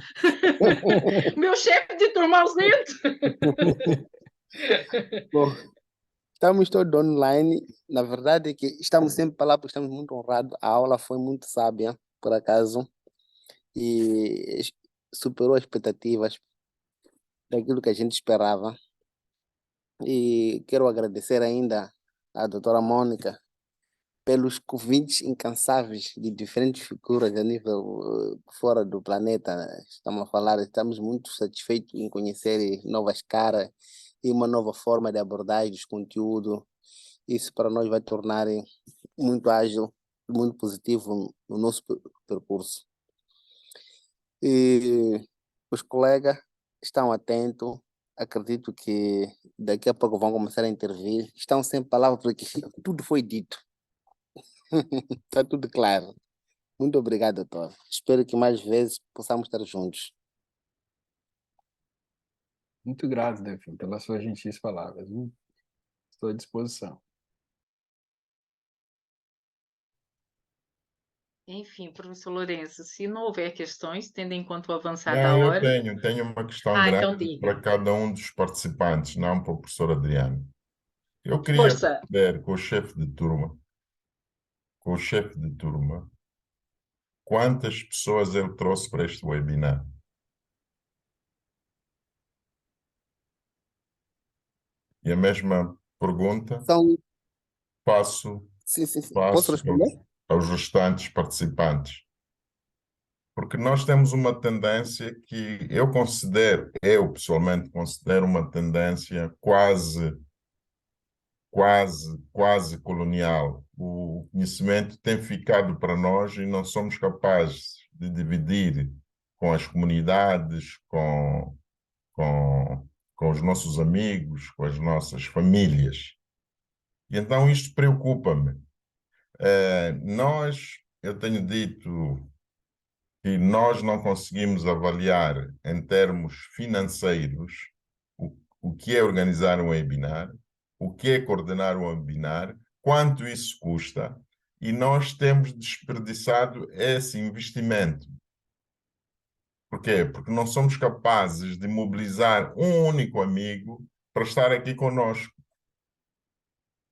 Meu chefe de turma ausente. Bom, estamos todos online. Na verdade é que estamos sempre para lá porque estamos muito honrados. A aula foi muito sábia, por acaso, e superou as expectativas daquilo que a gente esperava. E quero agradecer ainda à doutora Mônica pelos convites incansáveis de diferentes figuras a nível fora do planeta. Estamos muito satisfeitos em conhecer novas caras e uma nova forma de abordagem dos conteúdos. Isso para nós vai tornar muito ágil, muito positivo no nosso percurso. E os colegas estão atentos, acredito que daqui a pouco vão começar a intervir. Estão sem palavras porque tudo foi dito. Está tudo claro. Muito obrigado, doutor. Espero que mais vezes possamos estar juntos. Muito grato, Delfim, pelas suas gentis palavras. Estou à disposição. Enfim, professor Lourenço, se não houver questões, tendo em conta o avançar da Não, eu hora... tenho uma questão então grande diga. para cada um dos participantes, não para o professor Adriano. Eu queria Força. saber com o chefe de turma, quantas pessoas ele trouxe para este webinar. E a mesma pergunta faço Sim. Posso responder? aos restantes participantes. Porque nós temos uma tendência que eu pessoalmente considero uma tendência quase colonial. O conhecimento tem ficado para nós e não somos capazes de dividir com as comunidades, com os nossos amigos, com as nossas famílias. E então isto preocupa-me. Eu tenho dito que nós não conseguimos avaliar em termos financeiros o que é organizar um webinar, o que é coordenar um webinar, quanto isso custa, e nós temos desperdiçado esse investimento. Por quê? Porque não somos capazes de mobilizar um único amigo para estar aqui conosco.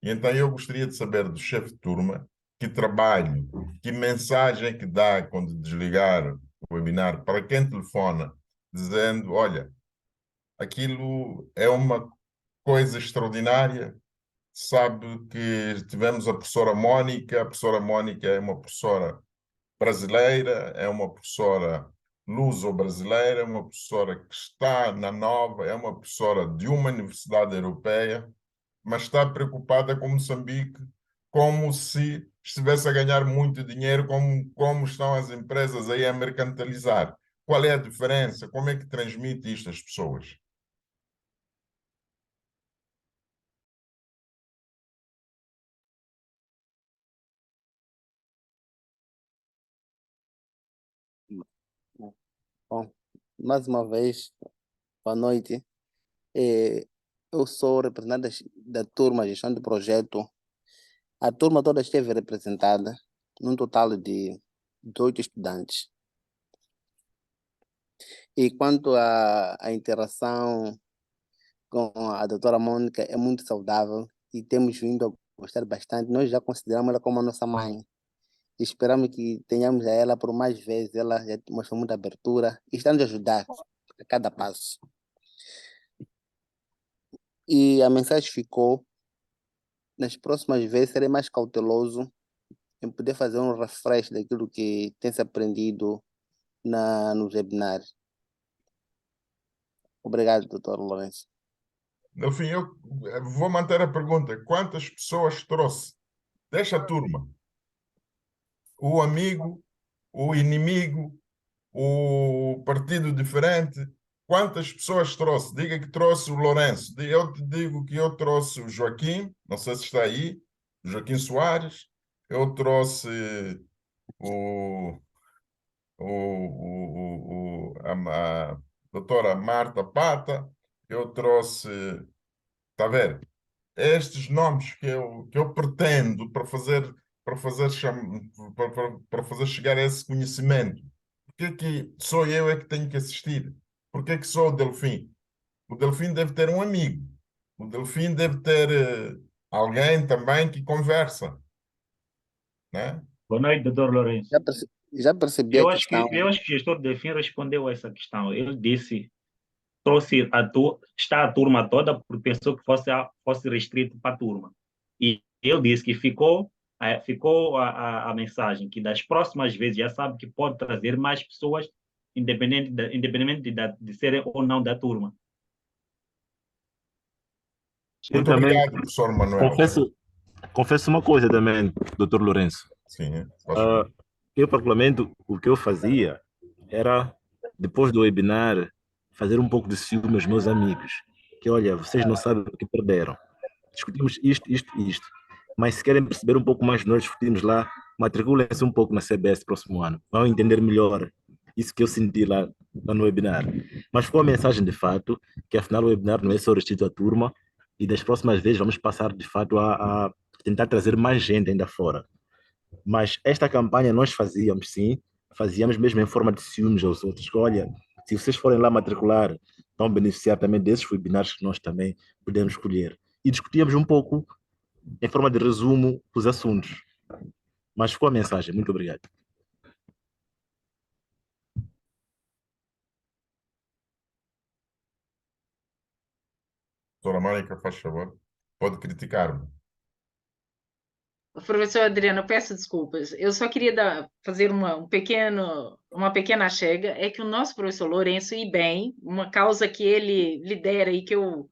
E então eu gostaria de saber do chefe de turma que trabalho, que mensagem que dá quando desligar o webinar para quem telefona, dizendo, olha, aquilo é uma coisa extraordinária. Sabe que tivemos a professora Mónica é uma professora brasileira, é uma professora luso-brasileira, é uma professora que está na Nova, é uma professora de uma universidade europeia, mas está preocupada com Moçambique, como se estivesse a ganhar muito dinheiro, como estão as empresas aí a mercantilizar. Qual é a diferença? Como é que transmite isto às pessoas? Bom, mais uma vez, boa noite. Eu sou representante da turma Gestão de Projeto. A turma toda esteve representada, num total de 18 estudantes. E quanto à interação com a doutora Mônica, é muito saudável e temos vindo a gostar bastante. Nós já consideramos ela como a nossa mãe. Esperamos que tenhamos a ela por mais vezes. Ela já mostrou muita abertura e está nos ajudar a cada passo. E a mensagem ficou: nas próximas vezes serei mais cauteloso em poder fazer um refresh daquilo que tem se aprendido nos webinars. Obrigado, doutor Lourenço. No fim, eu vou manter a pergunta. Quantas pessoas trouxe? Deixa a turma. O amigo, o inimigo, o partido diferente. Quantas pessoas trouxe? Diga que trouxe o Lourenço. Eu te digo que eu trouxe o Joaquim, não sei se está aí, o Joaquim Soares. Eu trouxe o, a doutora Marta Pata. Eu trouxe, está a ver? Estes nomes que eu pretendo para fazer chegar a esse conhecimento. Porque que sou eu é que tenho que assistir? Porque que sou o Delfim? O Delfim deve ter um amigo. O Delfim deve ter alguém também que conversa, né? Boa noite, doutor Lourenço. Já percebi a questão. Eu acho que o gestor de Delfim respondeu a essa questão. Ele disse está a turma toda porque pensou que fosse restrito para a turma. E ele disse que ficou a mensagem que das próximas vezes já sabe que pode trazer mais pessoas, independente de serem ou não da turma. Muito obrigado, professor Manuel. Confesso uma coisa também, doutor Lourenço. Sim, eu, particularmente, o que eu fazia era, depois do webinar, fazer um pouco de ciúme aos meus amigos. Que, olha, vocês não sabem o que perderam. Discutimos isto. Mas se querem perceber um pouco mais, nós discutimos lá, matriculem-se um pouco na CBS próximo ano. Vão entender melhor isso que eu senti lá no webinar. Mas ficou a mensagem, de fato, que afinal o webinar não é só restrito à turma, e das próximas vezes vamos passar, de fato, a tentar trazer mais gente ainda fora. Mas esta campanha nós fazíamos mesmo em forma de ciúmes aos outros. Olha, se vocês forem lá matricular, vão beneficiar também desses webinars que nós também podemos escolher. E discutíamos um pouco, em forma de resumo, os assuntos. Mas ficou a mensagem. Muito obrigado. Doutora Mônica, faz favor. Pode criticar-me. Professor Adriano, peço desculpas. Eu só queria fazer uma pequena chega, é que o nosso professor Lourenço, e bem, uma causa que ele lidera e que eu,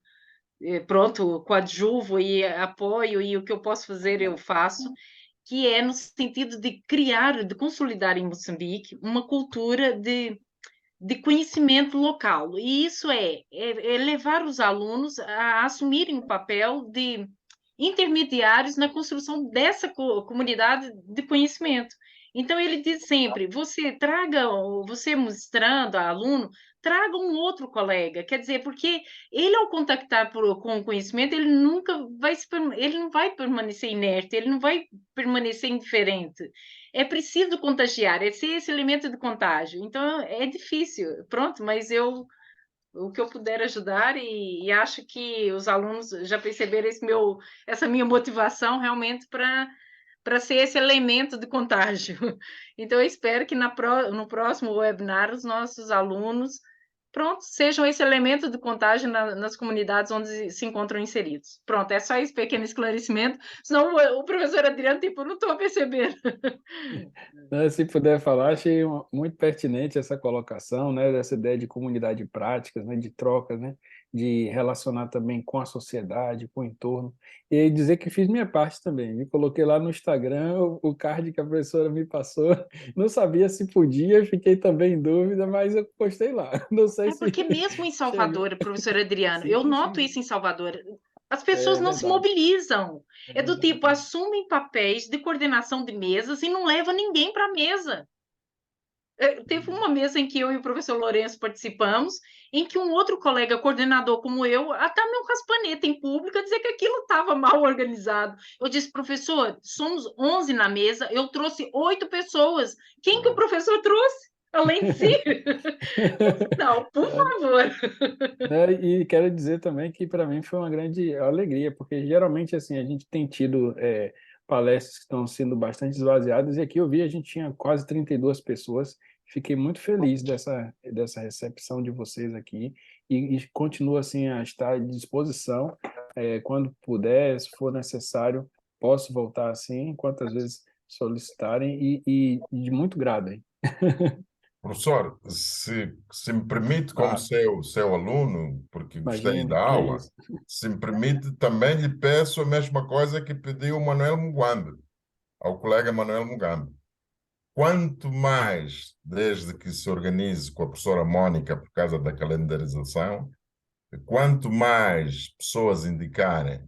coadjuvo e apoio, e o que eu posso fazer, eu faço, que é no sentido de criar, de consolidar em Moçambique uma cultura de conhecimento local. E isso é levar os alunos a assumirem o papel de intermediários na construção dessa comunidade de conhecimento. Então, ele diz sempre, você mostrando a aluno, traga um outro colega, quer dizer, porque ele, ao contactar com o conhecimento, ele nunca vai ele não vai permanecer inerte, ele não vai permanecer indiferente. É preciso contagiar, é ser esse elemento de contágio. Então, é difícil, pronto, mas o que eu puder ajudar, e acho que os alunos já perceberam essa minha motivação realmente para ser esse elemento de contágio. Então, eu espero que no próximo webinar os nossos alunos, pronto, sejam esse elemento de contágio nas comunidades onde se encontram inseridos. Pronto, é só esse pequeno esclarecimento, senão o professor Adriano, tipo, não estou a perceber. Se puder falar, achei muito pertinente essa colocação, né, dessa ideia de comunidade de práticas, né, de trocas, né, de relacionar também com a sociedade, com o entorno, e dizer que fiz minha parte também. Me coloquei lá no Instagram o card que a professora me passou, não sabia se podia, fiquei também em dúvida, mas eu postei lá. Não sei se porque mesmo em Salvador, professor Adriano, eu noto isso em Salvador. As pessoas não se mobilizam. É do tipo, assumem papéis de coordenação de mesas e não levam ninguém para a mesa. Teve uma mesa em que eu e o professor Lourenço participamos, em que um outro colega coordenador como eu, até meu raspaneta em público, a dizer que aquilo estava mal organizado. Eu disse, professor, somos 11 na mesa, eu trouxe 8 pessoas. Quem que o professor trouxe? Além de si? Não, por favor. E quero dizer também que para mim foi uma grande alegria, porque geralmente assim a gente tem tido palestras que estão sendo bastante esvaziadas, e aqui eu vi a gente tinha quase 32 pessoas. Fiquei muito feliz dessa recepção de vocês aqui e continuo assim a estar à disposição quando puder, se for necessário, posso voltar assim, quantas vezes solicitarem e de muito grado. Hein? Professor, se me permite, como seu aluno, porque gostei Imagina, da que é aula, isso. se me permite, também lhe peço a mesma coisa que pediu o Manuel Mugambe, ao colega Manuel Mugambe. Quanto mais, desde que se organize com a professora Mônica por causa da calendarização, quanto mais pessoas indicarem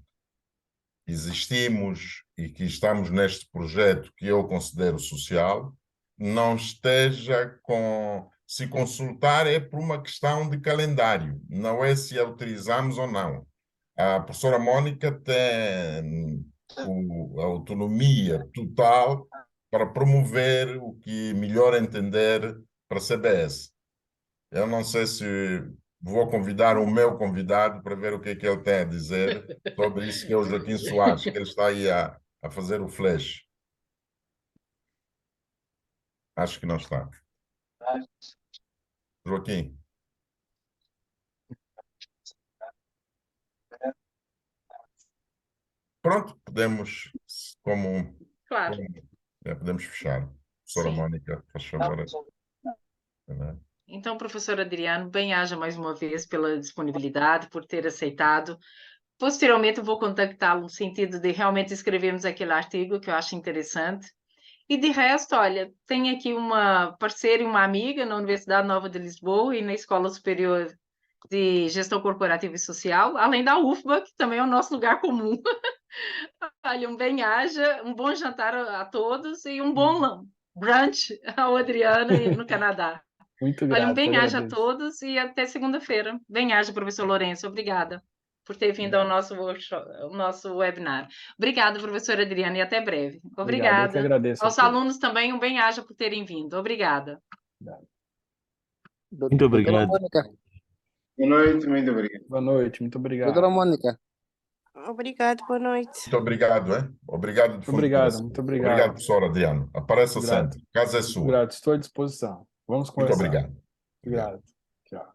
existimos e que estamos neste projeto que eu considero social, não esteja com... Se consultar é por uma questão de calendário, não é se autorizamos ou não. A professora Mônica tem a autonomia total para promover o que melhor entender para a CBS. Eu não sei se vou convidar o meu convidado para ver o que é que ele tem a dizer sobre isso, que é o Joaquim Soares, que ele está aí a fazer o flash. Acho que não está. Joaquim. Pronto, podemos, Claro. Podemos fechar. Professora Sim. Mônica, faz favor. Então, professor Adriano, bem-aja mais uma vez pela disponibilidade, por ter aceitado. Posteriormente, eu vou contactá-lo no sentido de realmente escrevermos aquele artigo que eu acho interessante. E de resto, olha, tem aqui uma parceira e uma amiga na Universidade Nova de Lisboa e na Escola Superior de Gestão Corporativa e Social, além da UFBA, que também é o nosso lugar comum. Olha, um bem-aja, um bom jantar a todos e um bom brunch ao Adriano no Canadá. Muito grato. Olha, um bem-aja a todos e até segunda-feira. Bem-aja, professor Lourenço. Obrigada por ter vindo ao nosso workshop, ao nosso webinar. Obrigada, professora Adriana, e até breve. Obrigada. Eu que agradeço. Aos alunos também, um bem-aja por terem vindo. Obrigada. Muito obrigado. Boa noite, muito obrigado. Boa noite, muito obrigado. Doutora Mônica. Obrigado, boa noite. Muito obrigado, hein? Obrigado de fundo. Muito obrigado. Obrigado, professor Adriano. Apareça sempre. Casa é sua. Muito grato, estou à disposição. Vamos conversar. Muito obrigado. Obrigado. Tchau.